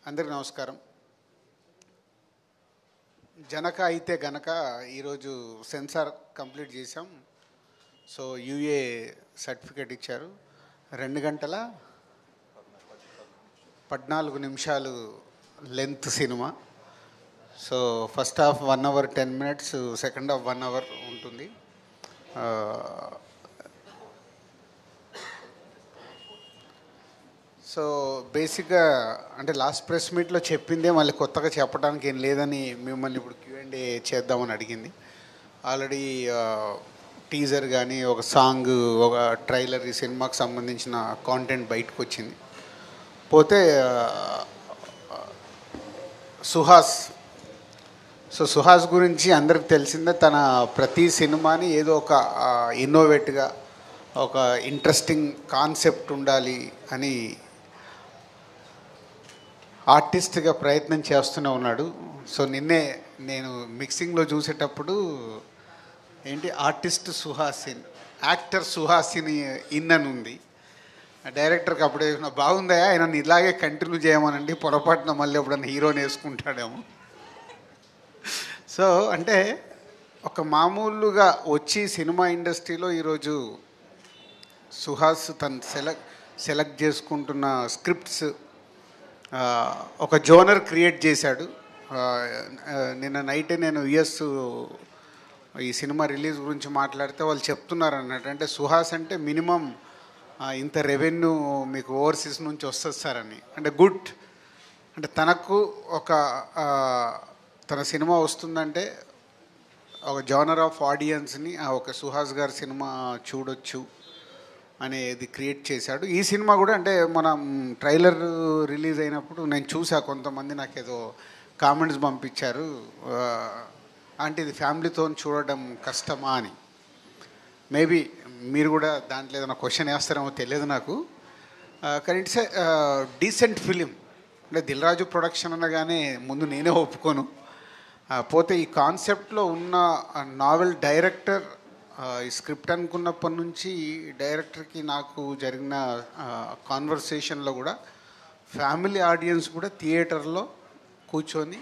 అందరికీ నమస్కారం. జనక అయితే గనక ఈరోజు సెన్సార్ కంప్లీట్ చేసాం. సో యూఏ సర్టిఫికేట్ ఇచ్చారు. 2 గంటల 14 నిమిషాలు length cinema. So first half 1 hour 10 minutes, second half 1 hour ఉంటుంది. సో బేసిక్గా అంటే లాస్ట్ ప్రెస్ మీట్లో చెప్పిందే మళ్ళీ కొత్తగా చెప్పడానికి ఏం లేదని మిమ్మల్ని ఇప్పుడు Q&A చేద్దామని అడిగింది. ఆల్రెడీ టీజర్ కానీ ఒక సాంగ్, ఒక ట్రైలర్, ఈ సినిమాకి సంబంధించిన కాంటెంట్ బయటకు వచ్చింది. పోతే సుహాస్ గురించి అందరికి తెలిసిందే. తన ప్రతి సినిమాని ఏదో ఒక ఇన్నోవేట్గా, ఒక ఇంట్రెస్టింగ్ కాన్సెప్ట్ ఉండాలి అని ఆర్టిస్ట్గా ప్రయత్నం చేస్తూనే ఉన్నాడు. సో నిన్నే నేను మిక్సింగ్లో చూసేటప్పుడు ఏంటి ఆర్టిస్ట్ సుహాసిన్, యాక్టర్ సుహాసిని అని ఉంది. డైరెక్టర్కి అప్పుడే బాగుందా, ఆయన ఇలాగే కంటిన్యూ చేయమనండి, పొరపాటున మళ్ళీ ఎప్పుడన్నా హీరోని వేసుకుంటాడేమో. సో అంటే ఒక మామూలుగా వచ్చి సినిమా ఇండస్ట్రీలో ఈరోజు సుహాస్ తను సెలెక్ట్ చేసుకుంటున్న స్క్రిప్ట్స్ ఒక జోనర్ క్రియేట్ చేశాడు. నిన్న నైటే నేను ఈ సినిమా రిలీజ్ గురించి మాట్లాడితే వాళ్ళు చెప్తున్నారు అన్నట్టు, అంటే సుహాస్ అంటే మినిమం ఇంత రెవెన్యూ మీకు ఓవర్సీస్ నుంచి వస్తుంది సార్ అని. అంటే గుడ్, అంటే తనకు ఒక తన సినిమా వస్తుందంటే ఒక జోనర్ ఆఫ్ ఆడియన్స్ని ఒక సుహాస్ గారి సినిమా చూడొచ్చు అనేది క్రియేట్ చేశాడు. ఈ సినిమా కూడా అంటే మనం ట్రైలర్ రిలీజ్ అయినప్పుడు నేను చూసా, కొంతమంది నాకేదో కామెంట్స్ పంపించారు, అంటే ఇది ఫ్యామిలీతో చూడడం కష్టమా అని. మేబీ మీరు కూడా దాంట్లో ఏదైనా క్వశ్చన్ వేస్తారేమో తెలియదు నాకు. కానీ ఇట్స్ డీసెంట్ ఫిలిం. అంటే దిల్ రాజు ప్రొడక్షన్ అనగానే ముందు నేనే ఒప్పుకోను. పోతే ఈ కాన్సెప్ట్లో ఉన్న నావెల్ డైరెక్టర్, ఈ స్క్రిప్ట్ అనుకున్నప్పటి నుంచి డైరెక్టర్కి నాకు జరిగిన కాన్వర్సేషన్లో కూడా ఫ్యామిలీ ఆడియన్స్ కూడా థియేటర్లో కూర్చొని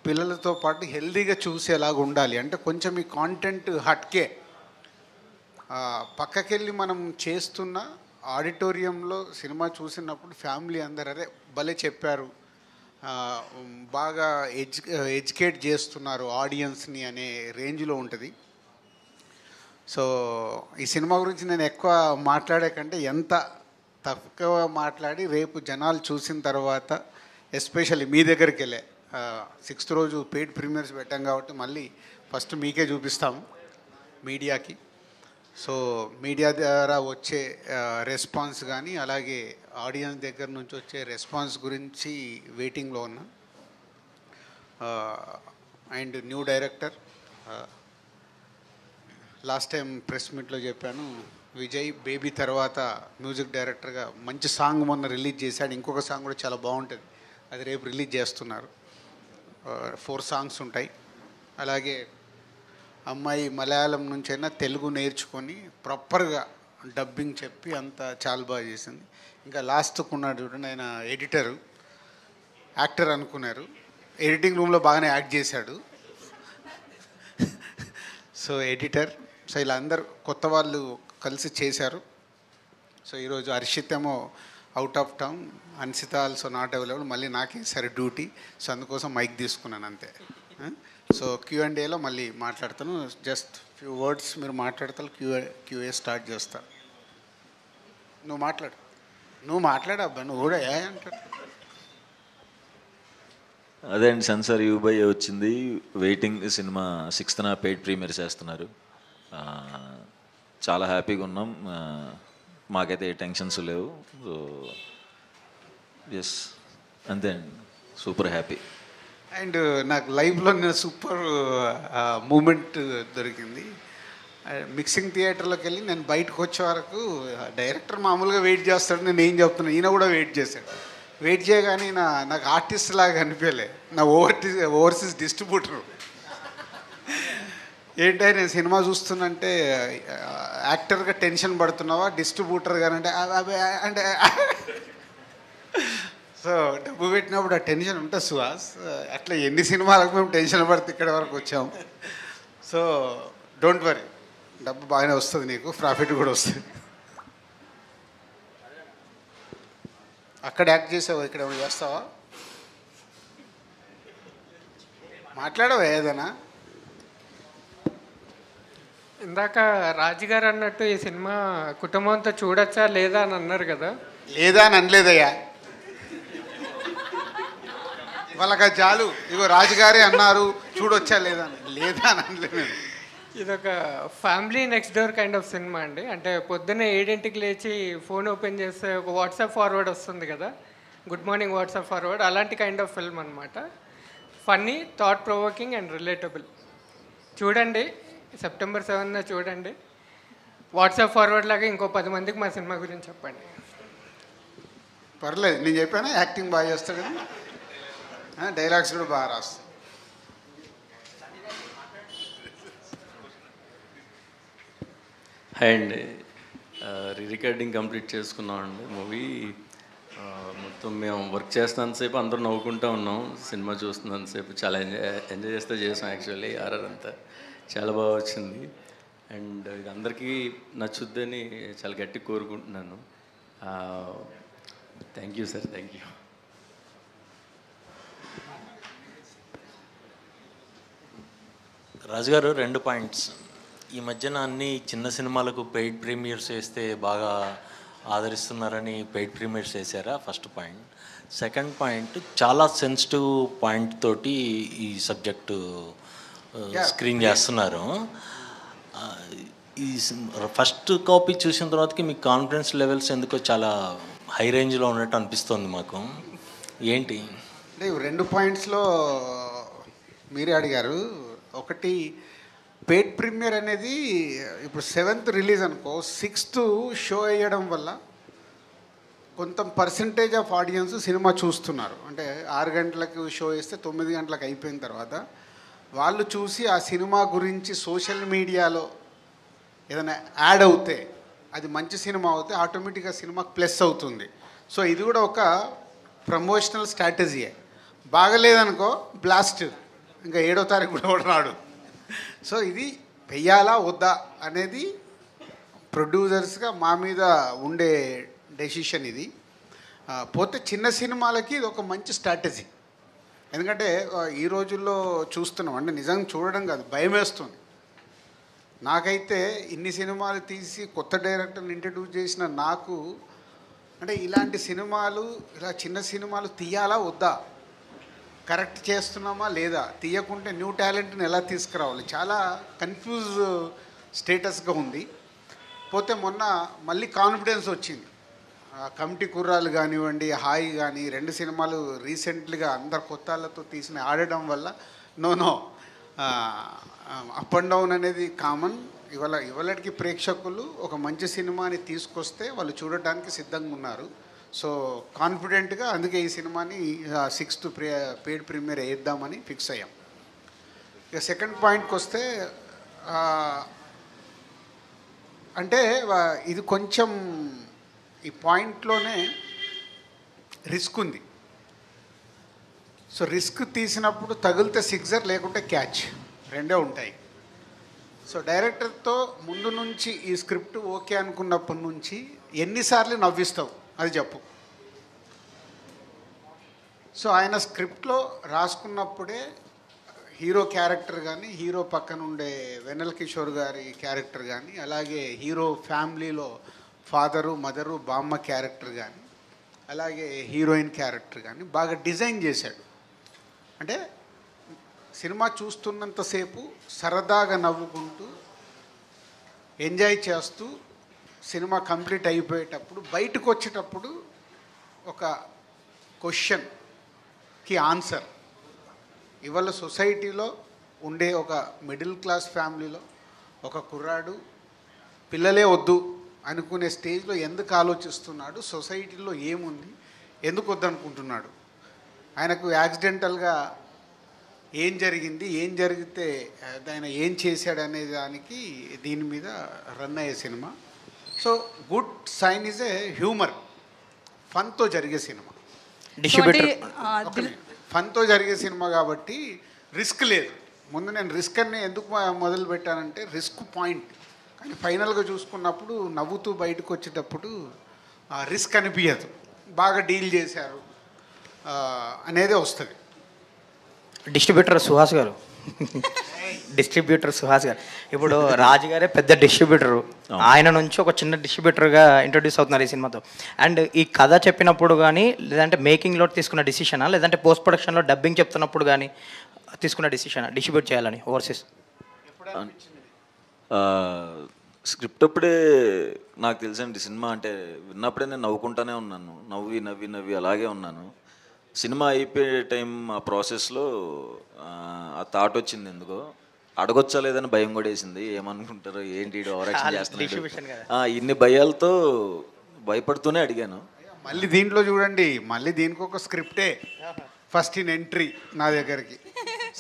పిల్లలతో పాటు హెల్దీగా చూసేలాగా ఉండాలి. అంటే కొంచెం ఈ కాంటెంట్ హట్కే పక్కకెళ్ళి మనం చేస్తున్న ఆడిటోరియంలో సినిమా చూసినప్పుడు ఫ్యామిలీ అందరు అరే భలే చెప్పారు, బాగా ఎడ్యుకేట్ చేస్తున్నారు ఆడియన్స్ని అనే రేంజ్లో ఉంటుంది. సో ఈ సినిమా గురించి నేను ఎక్కువ మాట్లాడే కంటే ఎంత తక్కువ మాట్లాడి రేపు జనాలు చూసిన తర్వాత, ఎస్పెషల్లీ మీ దగ్గరికి వెళ్ళే 6th రోజు పెయిడ్ ప్రీమియర్స్ పెట్టాం కాబట్టి మళ్ళీ ఫస్ట్ మీకే చూపిస్తాము మీడియాకి. సో మీడియా ద్వారా వచ్చే రెస్పాన్స్ కానీ అలాగే ఆడియన్స్ దగ్గర నుంచి వచ్చే రెస్పాన్స్ గురించి వెయిటింగ్లో ఉన్నా. And new director, last time press మీట్లో చెప్పాను, విజయ్ బేబీ తర్వాత మ్యూజిక్ డైరెక్టర్గా మంచి సాంగ్ మొన్న రిలీజ్ చేశాడు. ఇంకొక సాంగ్ కూడా చాలా బాగుంటుంది, అది రేపు రిలీజ్ చేస్తున్నారు. 4 songs ఉంటాయి. అలాగే అమ్మాయి మలయాళం నుంచైనా తెలుగు నేర్చుకొని ప్రాపర్గా డబ్బింగ్ చెప్పి అంతా చాలా బాగా చేసింది. ఇంకా లాస్ట్కు ఉన్నాడు చూడండి, ఆయన ఎడిటరు, యాక్టర్ అనుకున్నారు, ఎడిటింగ్ రూమ్లో బాగానే యాక్ట్ చేశాడు. So editor. సో ఇలా అందరు కొత్త వాళ్ళు కలిసి చేశారు. సో ఈరోజు హర్షిత్ ఏమో out of town, Ansitha also not available. మళ్ళీ నాకే సరే డ్యూటీ, సో అందుకోసం మైక్ తీసుకున్నాను అంతే. సో Q&Aలో మళ్ళీ మాట్లాడతాను. జస్ట్ ఫ్యూ వర్డ్స్ మీరు మాట్లాడతారు, క్యూఏ స్టార్ట్ చేస్తారు. నువ్వు మాట్లాడబ్బా, నువ్వు కూడా ఏ అంటాడు. అదే అండి, సెన్సార్ యూబై వచ్చింది, waiting. Cinema 6th paid premier చేస్తున్నారు. చాలా హ్యాపీగా ఉన్నాం, మాకైతే ఏ టెన్షన్స్ లేవు. సో ఎస్, అంతే అండి, సూపర్ హ్యాపీ. అండ్ నాకు లైఫ్లో నేను సూపర్ మూమెంట్ దొరికింది. మిక్సింగ్ థియేటర్లోకి వెళ్ళి నేను బయటకు వచ్చే వరకు డైరెక్టర్ మామూలుగా వెయిట్ చేస్తాడు, నేను ఏం చెప్తున్నాను, ఈయన కూడా వెయిట్ చేశాడు. వెయిట్ చేయగానే నాకు ఆర్టిస్ట్ లాగా అనిపించలే, నా ఓవర్సీస్ డిస్ట్రిబ్యూటరు. ఏంటంటే నేను సినిమా చూస్తున్నంటే యాక్టర్గా టెన్షన్ పడుతున్నావా, డిస్ట్రిబ్యూటర్ గానంటే అంటే సో డబ్బు పెట్టినప్పుడు ఆ టెన్షన్ ఉంటుంది సుహాస్. అట్లా ఎన్ని సినిమాలకు మేము టెన్షన్ పడితే ఇక్కడ వరకు వచ్చాం. సో డోంట్ వరీ, డబ్బు బాగానే వస్తుంది, నీకు ప్రాఫిట్ కూడా వస్తుంది. అక్కడ యాక్ట్ చేసావా, ఇక్కడ ఏమైనా చేస్తావా? మాట్లాడవా ఏదైనా? ఇందాక రాజుగారు అన్నట్టు ఈ సినిమా కుటుంబంతో చూడొచ్చా లేదా అని అన్నారు కదా. లేదా అని అనలేదయ్యా, వాళ్ళకి చాలు. ఇగో రాజుగారే అన్నారు చూడొచ్చా లేదా అని, లేదా అని అనలేదు నేను. ఇదొక family next door kind of cinema అండి. అంటే పొద్దున్నే 7 లేచి ఫోన్ ఓపెన్ చేస్తే ఒక వాట్సాప్ ఫార్వర్డ్ వస్తుంది కదా, గుడ్ మార్నింగ్ వాట్సాప్ ఫార్వర్డ్, అలాంటి కైండ్ ఆఫ్ ఫిల్మ్ అనమాట. Funny, thought provoking and relatable. చూడండి, సెప్టెంబర్ 7న చూడండి. వాట్సాప్ ఫార్వర్డ్ లాగా ఇంకో 10 మందికి మా సినిమా గురించి చెప్పండి. పర్లేదు, నేను చెప్పాను యాక్టింగ్ బాగా చేస్తాడు కదా, డైలాగ్స్ కూడా బాగా రాస్తాడు. హాయ్ అండి, రికార్డింగ్ కంప్లీట్ చేసుకున్నామండి మూవీ. మొత్తం మేము వర్క్ చేస్తున్నంతసేపు అందరూ నవ్వుకుంటూ ఉన్నాం, సినిమా చూస్తున్నంతసేపు చాలా ఎంజాయ్ చేస్తూ చేసాం. యాక్చువల్లీ ఆర్ఆర్ అంతా చాలా బాగా వచ్చింది అండ్ ఇది అందరికీ నచ్చుద్దని చాలా గట్టిగా కోరుకుంటున్నాను. Thank you sir, thank you. రాజుగారు 2 పాయింట్స్. ఈ మధ్యన అన్ని చిన్న సినిమాలకు పెయిడ్ ప్రీమియర్స్ వేస్తే బాగా ఆదరిస్తున్నారని పెయిడ్ ప్రీమియర్స్ వేసారా? First point. సెకండ్ పాయింట్, చాలా సెన్సిటివ్ పాయింట్ తోటి ఈ సబ్జెక్టు స్క్రీన్ చేస్తున్నారు. ఈ ఫస్ట్ కాపీ చూసిన తర్వాతకి మీ కాన్ఫిడెన్స్ లెవెల్స్ ఎందుకో చాలా హై రేంజ్లో ఉన్నట్టు అనిపిస్తుంది మాకు. ఏంటి అంటే 2 పాయింట్స్లో మీరే అడిగారు. ఒకటి, పెయిడ్ ప్రీమియర్ అనేది ఇప్పుడు 7th రిలీజ్ అనుకో, 6th షో వేయడం వల్ల కొంత పర్సంటేజ్ ఆఫ్ ఆడియన్స్ సినిమా చూస్తున్నారు. అంటే 6 గంటలకు షో వేస్తే 9 గంటలకు అయిపోయిన తర్వాత వాళ్ళు చూసి ఆ సినిమా గురించి సోషల్ మీడియాలో ఏదైనా యాడ్ అవుతే, అది మంచి సినిమా అవుతే ఆటోమేటిక్గా సినిమాకి ప్లస్ అవుతుంది. సో ఇది కూడా ఒక ప్రమోషనల్ స్ట్రాటజీయే. బాగలేదనుకో బ్లాస్ట్, ఇంకా 7వ తారీఖు కూడా రాడు. సో ఇది వెయ్యాలా వద్దా అనేది ప్రొడ్యూసర్స్గా మా మీద ఉండే డెసిషన్ ఇది. పోతే చిన్న సినిమాలకి ఇది ఒక మంచి స్ట్రాటజీ. ఎందుకంటే ఈ రోజుల్లో చూస్తున్నాం, అంటే నిజంగా చూడడం కాదు, భయం వేస్తుంది. నాకైతే ఇన్ని సినిమాలు తీసి కొత్త డైరెక్టర్ని ఇంట్రడ్యూస్ చేసిన నాకు, అంటే ఇలాంటి సినిమాలు, ఇలా చిన్న సినిమాలు తీయాలా వద్దా, కరెక్ట్ చేస్తున్నామా లేదా, తీయకుంటే న్యూ టాలెంట్ని ఎలా తీసుకురావాలి, చాలా కన్ఫ్యూజ్ స్టేటస్గా ఉంది. పోతే మొన్న మళ్ళీ కాన్ఫిడెన్స్ వచ్చింది. కమిటీ కుర్రాలు కానివ్వండి, హాయి కానీ 2 సినిమాలు రీసెంట్లీగా అందరు కొత్త వాళ్ళతో తీసిన ఆడడం వల్ల నో అప్ అండ్ డౌన్ అనేది కామన్. ఇవాళకి ప్రేక్షకులు ఒక మంచి సినిమాని తీసుకొస్తే వాళ్ళు చూడటానికి సిద్ధంగా ఉన్నారు. సో కాన్ఫిడెంట్గా అందుకే ఈ సినిమాని 6th పెయిడ్ ప్రీమియర్ వేద్దామని ఫిక్స్ అయ్యాం. ఇక సెకండ్ పాయింట్కి వస్తే, అంటే ఇది కొంచెం ఈ పాయింట్లోనే రిస్క్ ఉంది. సో రిస్క్ తీసినప్పుడు తగిలితే సిక్సర్, లేకుంటే క్యాచ్, 2 ఉంటాయి. సో డైరెక్టర్తో ముందు నుంచి ఈ స్క్రిప్ట్ ఓకే అనుకున్నప్పటి నుంచి ఎన్నిసార్లు నవ్విస్తావు అది చెప్పు. సో ఆయన స్క్రిప్ట్లో రాసుకున్నప్పుడే హీరో క్యారెక్టర్ కానీ, హీరో పక్కన ఉండే వెన్నెల కిషోర్ గారి క్యారెక్టర్ కానీ, అలాగే హీరో ఫ్యామిలీలో ఫాదరు, మదరు, బామ్మ క్యారెక్టర్ కానీ, అలాగే హీరోయిన్ క్యారెక్టర్ కానీ బాగా డిజైన్ చేశాడు. అంటే సినిమా చూస్తున్నంతసేపు సరదాగా నవ్వుకుంటూ ఎంజాయ్ చేస్తూ సినిమా కంప్లీట్ అయిపోయేటప్పుడు బయటకు వచ్చేటప్పుడు ఒక క్వశ్చన్కి ఆన్సర్. ఇవాళ సొసైటీలో ఉండే ఒక మిడిల్ క్లాస్ ఫ్యామిలీలో ఒక కుర్రాడు పిల్లలే వద్దు అనుకునే స్టేజ్లో ఎందుకు ఆలోచిస్తున్నాడు, సొసైటీలో ఏముంది, ఎందుకు వద్దనుకుంటున్నాడు, ఆయనకు యాక్సిడెంటల్గా ఏం జరిగింది, ఏం జరిగితే ఆయన ఏం చేశాడు అనే దానికి దీని మీద రన్ అయ్యే సినిమా. So good sign is a humour, ఫన్తో జరిగే సినిమా. డిస్ట్రిబ్యూటర్ ఫన్తో జరిగే సినిమా కాబట్టి రిస్క్ లేదు. ముందు నేను రిస్క్ అని ఎందుకు మొదలు పెట్టానంటే రిస్క్ పాయింట్, కానీ ఫైనల్గా చూసుకున్నప్పుడు నవ్వుతూ బయటకు వచ్చేటప్పుడు రిస్క్ అనిపించదు, బాగా డీల్ చేశారు అనేది వస్తుంది. డిస్ట్రిబ్యూటర్ సుహాస్ గారు ఇప్పుడు రాజు గారే పెద్ద డిస్ట్రిబ్యూటరు, ఆయన నుంచి ఒక చిన్న డిస్ట్రిబ్యూటర్గా ఇంట్రొడ్యూస్ అవుతున్నారు ఈ సినిమాతో. అండ్ ఈ కథ చెప్పినప్పుడు కానీ, లేదంటే మేకింగ్లో తీసుకున్న డిసిషనా, లేదంటే పోస్ట్ ప్రొడక్షన్లో డబ్బింగ్ చెప్తున్నప్పుడు కానీ తీసుకున్న డిసిషనా డిస్ట్రిబ్యూట్ చేయాలని ఓవర్సీస్? స్క్రిప్ట్ అప్పుడే నాకు తెలుసండి సినిమా అంటే, విన్నప్పుడే నేను నవ్వుకుంటానే ఉన్నాను, నవ్వి నవ్వి నవ్వి అలాగే ఉన్నాను. సినిమా అయిపోయే టైం ఆ ప్రాసెస్లో ఆ థాట్ వచ్చింది, ఎందుకో అడగొచ్చా లేదని భయం కూడా వేసింది, ఏమనుకుంటారో ఏంటి ఓవరాక్షన్ చేస్తున్నాడు, ఇన్ని భయాలతో భయపడుతూనే అడిగాను. మళ్ళీ దీంట్లో చూడండి, మళ్ళీ దీనికి ఒక స్క్రిప్టే ఫస్ట్ ఇన్ ఎంట్రీ నా దగ్గరికి.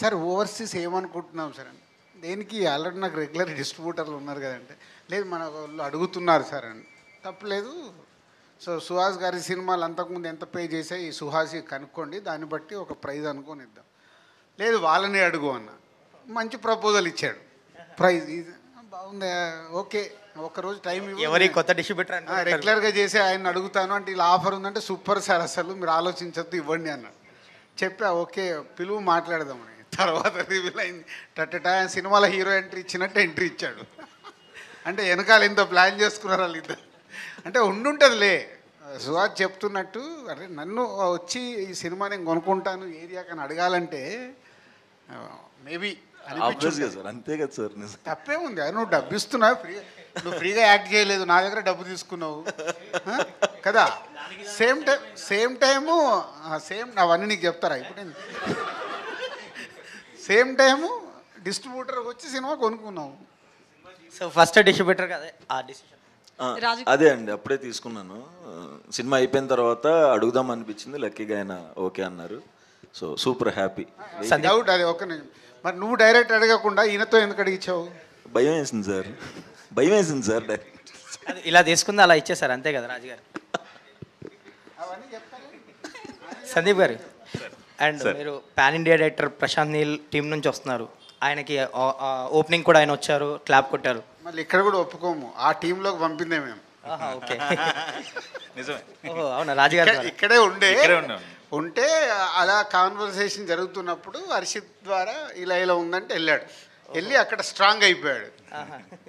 సార్ ఓవర్సీస్ ఏమనుకుంటున్నాం సార్ అని, దేనికి ఆల్రెడీ నాకు రెగ్యులర్ డిస్ట్రిబ్యూటర్లు ఉన్నారు కదంటే, లేదు మన వాళ్ళు అడుగుతున్నారు సార్ అని. తప్పలేదు. సో సుహాస్ గారి సినిమాలు అంతకుముందు ఎంత పే చేసాయి ఈ సుహాసి కనుక్కోండి, దాన్ని బట్టి ఒక ప్రైజ్ అనుకొని ఇద్దాం. లేదు వాళ్ళని అడుగు అన్న, మంచి ప్రపోజల్ ఇచ్చాడు, ప్రైజ్ బాగుంది, ఓకే ఒకరోజు టైం ఎవరి కొత్త డిస్ట్రిబ్యూటర్ రెగ్యులర్గా చేసి ఆయన అడుగుతాను అంటే ఇలా ఆఫర్ ఉందంటే సూపర్ సార్, అసలు మీరు ఆలోచించద్దు ఇవ్వండి అన్నాడు. చెప్పా ఓకే పిలువు మాట్లాడదామని. తర్వాత రివీల్ అయింది, టట్టటా సినిమాలో హీరో ఎంట్రీ ఇచ్చినట్టు ఎంట్రీ ఇచ్చాడు. అంటే వెనకాల ఎంత ప్లాన్ చేసుకున్నారు వాళ్ళు ఇద్దరు. అంటే ఉండుంటుందిలే, సుహాస్ చెప్తున్నట్టు, అరే నన్ను వచ్చి ఈ సినిమా నేను కొనుక్కుంటాను ఏరియాకని అడగాలంటే మేబీ సార్, అంతే కదా సార్, తప్పే ఉంది. నువ్వు డబ్బు ఇస్తున్నావు, నువ్వు ఫ్రీగా యాక్ట్ చేయలేదు, నా దగ్గర డబ్బు తీసుకున్నావు కదా. సేమ్ టైము అవన్నీ నీకు చెప్తారా ఇప్పుడు? సేమ్ టైము డిస్ట్రిబ్యూటర్ వచ్చి సినిమా కొనుక్కున్నావు. సో ఫస్ట్ డిస్ట్రిబ్యూటర్ కదా ఆ డిసిషన్? అదే అండి, అప్పుడే తీసుకున్నాను. సినిమా అయిపోయిన తర్వాత అడుగుదాం అనిపించింది, లక్కీగా ఆయన ఓకే అన్నారు. So super happy. డౌట్ అది ఒక నిజం. మరి నువ్వు డైరెక్ట్ అడగకుండా ఈయనతో ఎందుకు అడిగించావు? భయం వేసింది సార్ డైరెక్ట్. ఇలా తీసుకుంది అలా ఇచ్చేసారు అంతే కదా రాజుగారు. సందీప్ గారు, అండ్ మీరు pan India director Prashanth Neel team నుంచి వస్తున్నారు, ఆయనకి ఓపెనింగ్ కూడా ఆయన వచ్చారు, క్లాప్ కొట్టారు. మళ్ళీ ఇక్కడ కూడా ఒప్పుకోము, ఆ టీంలోకి పంపిందే మేము. ఓకే అవునా రాజుగారు ఇక్కడే ఉంటే అలా కాన్వర్సేషన్ జరుగుతున్నప్పుడు హర్షిత్ ద్వారా ఇలా ఉందంటే వెళ్ళి అక్కడ స్ట్రాంగ్ అయిపోయాడు.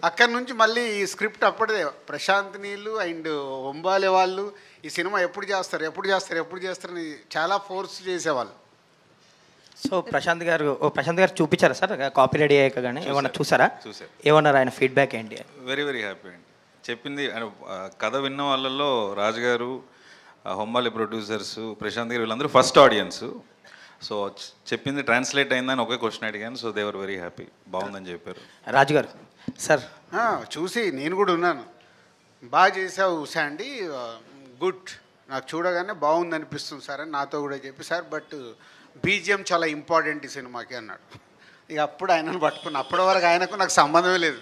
అక్కడి నుంచి మళ్ళీ ఈ స్క్రిప్ట్ అప్పటిదే ప్రశాంత్ నీళ్ళు అండ్ ఒంబాలే వాళ్ళు ఈ సినిమా ఎప్పుడు చేస్తారని చాలా ఫోర్స్ చేసేవాళ్ళు. సో ప్రశాంత్ గారు చూపించారా సార్ కాపీ రెడీ అయ్యాక? కానీ ఏమన్నా చూసారు? ఏమన్నారు ఆయన ఫీడ్బ్యాక్ ఏంటి? వెరీ వెరీ హ్యాపీ అండి. చెప్పింది కథ విన్న వాళ్ళల్లో రాజుగారు, హొమ్మాలి ప్రొడ్యూసర్స్, ప్రశాంత్ గారు వీళ్ళందరూ ఫస్ట్ ఆడియన్స్. సో చెప్పింది ట్రాన్స్లేట్ అయిందని ఒకే క్వశ్చన్ అడిగాను. So they were very happy, బాగుందని చెప్పారు. రాజుగారు సార్ చూసి నేను కూడా ఉన్నాను, బాగా చేసావు శాండీ, గుడ్, నాకు చూడగానే బాగుంది అనిపిస్తుంది సార్ అని నాతో కూడా చెప్పి, సార్ బట్ బీజిఎం చాలా ఇంపార్టెంట్ ఈ సినిమాకి అన్నాడు. ఇక అప్పుడు ఆయనను పట్టుకున్నా. అప్పటి వరకు ఆయనకు నాకు సంబంధమే లేదు,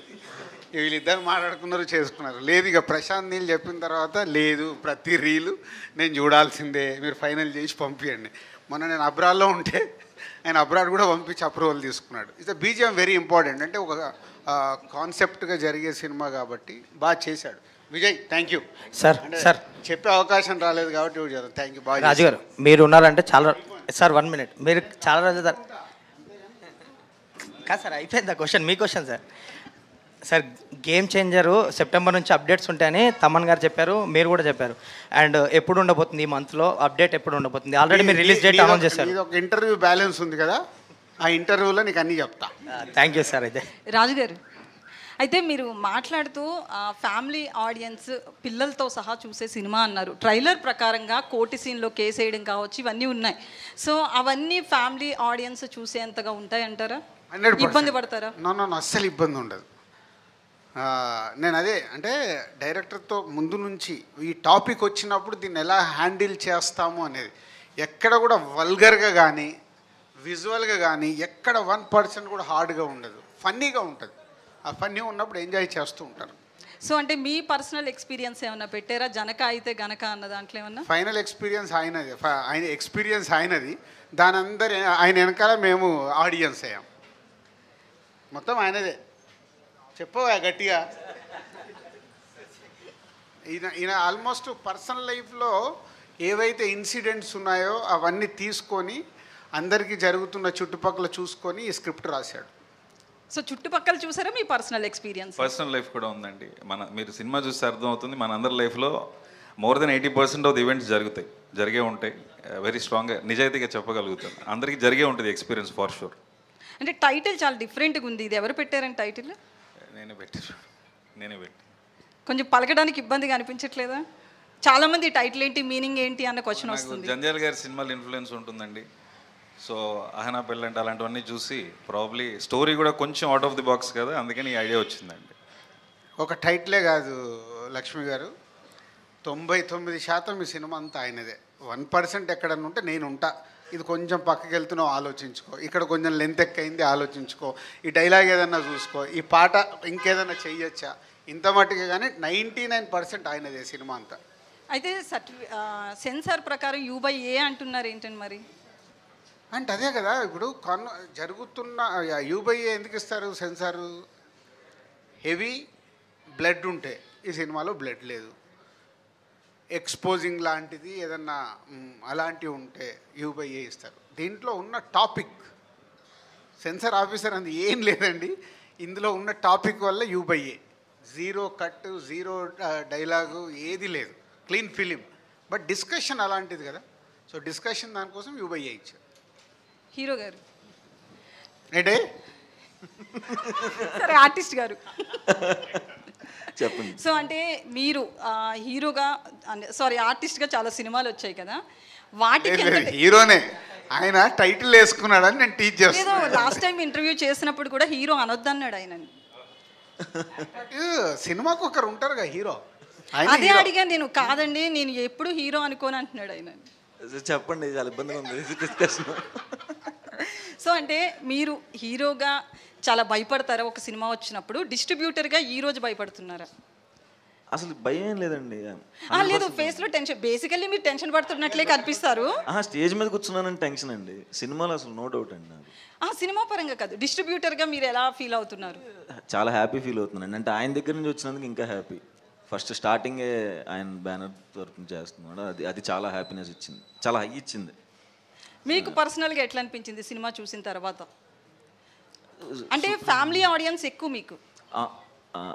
వీళ్ళిద్దరు మాట్లాడుకున్నారు చేసుకున్నారు. లేదు ఇక ప్రశాంత్ నీళ్ళు చెప్పిన తర్వాత లేదు, ప్రతి రీలు నేను చూడాల్సిందే, మీరు ఫైనల్ చేసి పంపించండి. మొన్న నేను అబ్రాడ్లో ఉంటే ఆయన అబ్రాడ్ కూడా పంపించి అప్రూవల్ తీసుకున్నాడు. ఇట్స్ బీజిఎం వెరీ ఇంపార్టెంట్, అంటే ఒక కాన్సెప్ట్గా జరిగే సినిమా కాబట్టి బాగా చేశాడు విజయ్. Thank you sir. చెప్పే అవకాశం రాలేదు కాబట్టి థ్యాంక్ యూ. బాగా రాజుగారు మీరు ఉన్నారంటే చాలా సార్ 1 minute, మీరు చాలా రోజులు కాదు సార్, అయిపోయింది క్వశ్చన్, మీ question sir. Game changer September నుంచి అప్డేట్స్ ఉంటాయని తమన్ గారు చెప్పారు, మీరు కూడా చెప్పారు. అండ్ ఎప్పుడు ఉండబోతుంది ఈ మంత్లో అప్డేట్, ఎప్పుడు ఉండబోతుంది? ఆల్రెడీ మీరు రిలీజ్ డేట్ అనౌన్స్ చేశారు. ఇది ఒక ఇంటర్వ్యూ బ్యాలెన్స్ ఉంది కదా, ఆ ఇంటర్వ్యూలో నీకు అన్నీ చెప్తా. Thank you sir. అయితే రాజుగారు, అయితే మీరు మాట్లాడుతూ ఫ్యామిలీ ఆడియన్స్ పిల్లలతో సహా చూసే సినిమా అన్నారు. ట్రైలర్ ప్రకారంగా కోర్టు సీన్లో కేసు వేయడం కావచ్చు, ఇవన్నీ ఉన్నాయి. సో అవన్నీ ఫ్యామిలీ ఆడియన్స్ చూసేంతగా ఉంటాయి అంటారా? ఇబ్బంది పడతారా? నో అస్సలు ఇబ్బంది ఉండదు. నేను అదే అంటే డైరెక్టర్తో ముందు నుంచి ఈ టాపిక్ వచ్చినప్పుడు దీన్ని ఎలా హ్యాండిల్ చేస్తాము అనేది, ఎక్కడ కూడా వల్గర్గా కానీ విజువల్గా కానీ ఎక్కడ 1% కూడా హార్డ్గా ఉండదు, ఫన్నీగా ఉంటుంది. ఆ ఫన్నీ ఉన్నప్పుడు ఎంజాయ్ చేస్తూ ఉంటారు. సో అంటే మీ పర్సనల్ ఎక్స్పీరియన్స్ ఏమన్నా పెట్టారా, జనక అయితే గనక అన్న దాంట్లో ఏమన్నా? ఫైనల్ ఎక్స్పీరియన్స్ ఆయనది, ఆయన ఎక్స్పీరియన్స్ ఆయనది, దాని అందరి ఆయన వెనకాల మేము ఆడియన్స్ అయ్యాం, మొత్తం ఆయనదే. చెప్పవా గట్టిగా. ఈయన ఆల్మోస్ట్ పర్సనల్ లైఫ్లో ఏవైతే ఇన్సిడెంట్స్ ఉన్నాయో అవన్నీ తీసుకొని అందరికీ జరుగుతున్న చుట్టుపక్కల చూసుకొని ఈ స్క్రిప్ట్ రాశాడు. సో చుట్టుపక్కల చూసారా మీ పర్సనల్ ఎక్స్పీరియన్స్? పర్సనల్ లైఫ్ కూడా ఉందండి. మీరు సినిమా చూస్తే అర్థమవుతుంది, మన అందరి లైఫ్లో more than 80% of the events జరిగే ఉంటాయి. వెరీ స్ట్రాంగ్గా నిజాయితీగా చెప్పగలుగుతాను, అందరికీ జరిగే ఉంటుంది ఎక్స్పీరియన్స్ ఫర్ షూర్. అంటే టైటిల్ చాలా డిఫరెంట్గా ఉంది, ఇది ఎవరు పెట్టారని టైటిల్? నేనే పెట్టి కొంచెం పలకడానికి ఇబ్బందిగా అనిపించట్లేదా? చాలా మంది టైటిల్ ఏంటి, మీనింగ్ ఏంటి అన్న క్వశ్చన్ వస్తుంది. జంధ్యాల గారి సినిమాలు ఇన్ఫ్లుయెన్స్ ఉంటుందండి. సో అహనా పెళ్ళంటే అలాంటివన్నీ చూసి ప్రాబ్లీ స్టోరీ కూడా కొంచెం అవుట్ ఆఫ్ ది బాక్స్ కదా, అందుకని ఈ ఐడియా వచ్చిందండి. ఒక టైటిలే కాదు లక్ష్మి గారు, 99% ఈ సినిమా అంతా ఆయనదే. 1% ఎక్కడన్నా ఉంటే నేను ఉంటా, ఇది కొంచెం పక్కకి వెళ్తున్నావు ఆలోచించుకో, ఇక్కడ కొంచెం లెంత్ ఎక్కయింది ఆలోచించుకో, ఈ డైలాగ్ ఏదన్నా చూసుకో, ఈ పాట ఇంకేదన్నా చెయ్యొచ్చా, ఇంత మట్టుగా. కానీ 99% ఆయనదే సినిమా అంతా. అయితే సెన్సార్ ప్రకారం U/A అంటున్నారు ఏంటండి మరి? అంటే అదే కదా ఇప్పుడు జరుగుతున్న U/A ఎందుకు ఇస్తారు సెన్సారు? హెవీ బ్లడ్ ఉంటే, ఈ సినిమాలో బ్లడ్ లేదు, ఎక్స్పోజింగ్ లాంటిది ఏదన్నా అలాంటివి ఉంటే U/A ఇస్తారు. దీంట్లో ఉన్న టాపిక్ సెన్సార్ ఆఫీసర్ అంది ఏం లేదండి, ఇందులో ఉన్న టాపిక్ వల్ల U/A. 0 కట్, 0 డైలాగు ఏది లేదు, క్లీన్ ఫిలిం. బట్ డిస్కషన్ అలాంటిది కదా, సో డిస్కషన్ దానికోసం U/A ఇచ్చారు. హీరో గారు ఏంటే సరే ఆర్టిస్ట్ గారు చెప్పండి. సో అంటే మీరు హీరోగా ఆర్టిస్ట్గా చాలా సినిమాలు వచ్చాయి కదా, వాటికి హీరోనే ఆయన టైటిల్ వేసుకున్నాడని నేను టీచ్ చేస్తాను. లాస్ట్ టైం ఇంటర్వ్యూ చేసినప్పుడు కూడా హీరో అనొద్దన్నాడు ఆయన. సినిమాకు ఒకరు ఉంటారుగా హీరో, అదే అడిగా నేను. కాదండి నేను ఎప్పుడు హీరో అనుకోని అంటున్నాడు ఆయన. చెప్పండి, చాలా ఇబ్బందిగా ఉంది డిస్కషన్. సో అంటే మీరు హీరోగా చాలా భయపడతారా ఒక సినిమా వచ్చినప్పుడు? డిస్ట్రిబ్యూటర్గా ఈ రోజు భయపడుతున్నారా? అసలు భయం ఏం లేదండి. లేదు, ఫేస్లో టెన్షన్. బేసికల్లీ మీరు టెన్షన్ పడుతున్నట్లే కనిపిస్తారు. స్టేజ్ మీద కూర్చున్నానని టెన్షన్ అండి, సినిమాలో అసలు నో డౌట్ అండి. సినిమా పరంగా కాదు, డిస్ట్రిబ్యూటర్గా మీరు ఎలా ఫీల్ అవుతున్నారు? చాలా హ్యాపీ ఫీల్ అవుతున్నాను. అంటే ఆయన దగ్గర నుంచి వచ్చినందుకు ఇంకా హ్యాపీ. ఫస్ట్ స్టార్టింగే ఆయన బ్యానర్ తరఫున చేస్తున్నాడు, అది చాలా హ్యాపీనెస్ ఇచ్చింది, చాలా హై ఇచ్చింది. మీకు పర్సనల్గా ఎట్లా అనిపించింది సినిమా చూసిన తర్వాత? అంటే ఫ్యామిలీ ఆడియన్స్ ఎక్కువ మీకు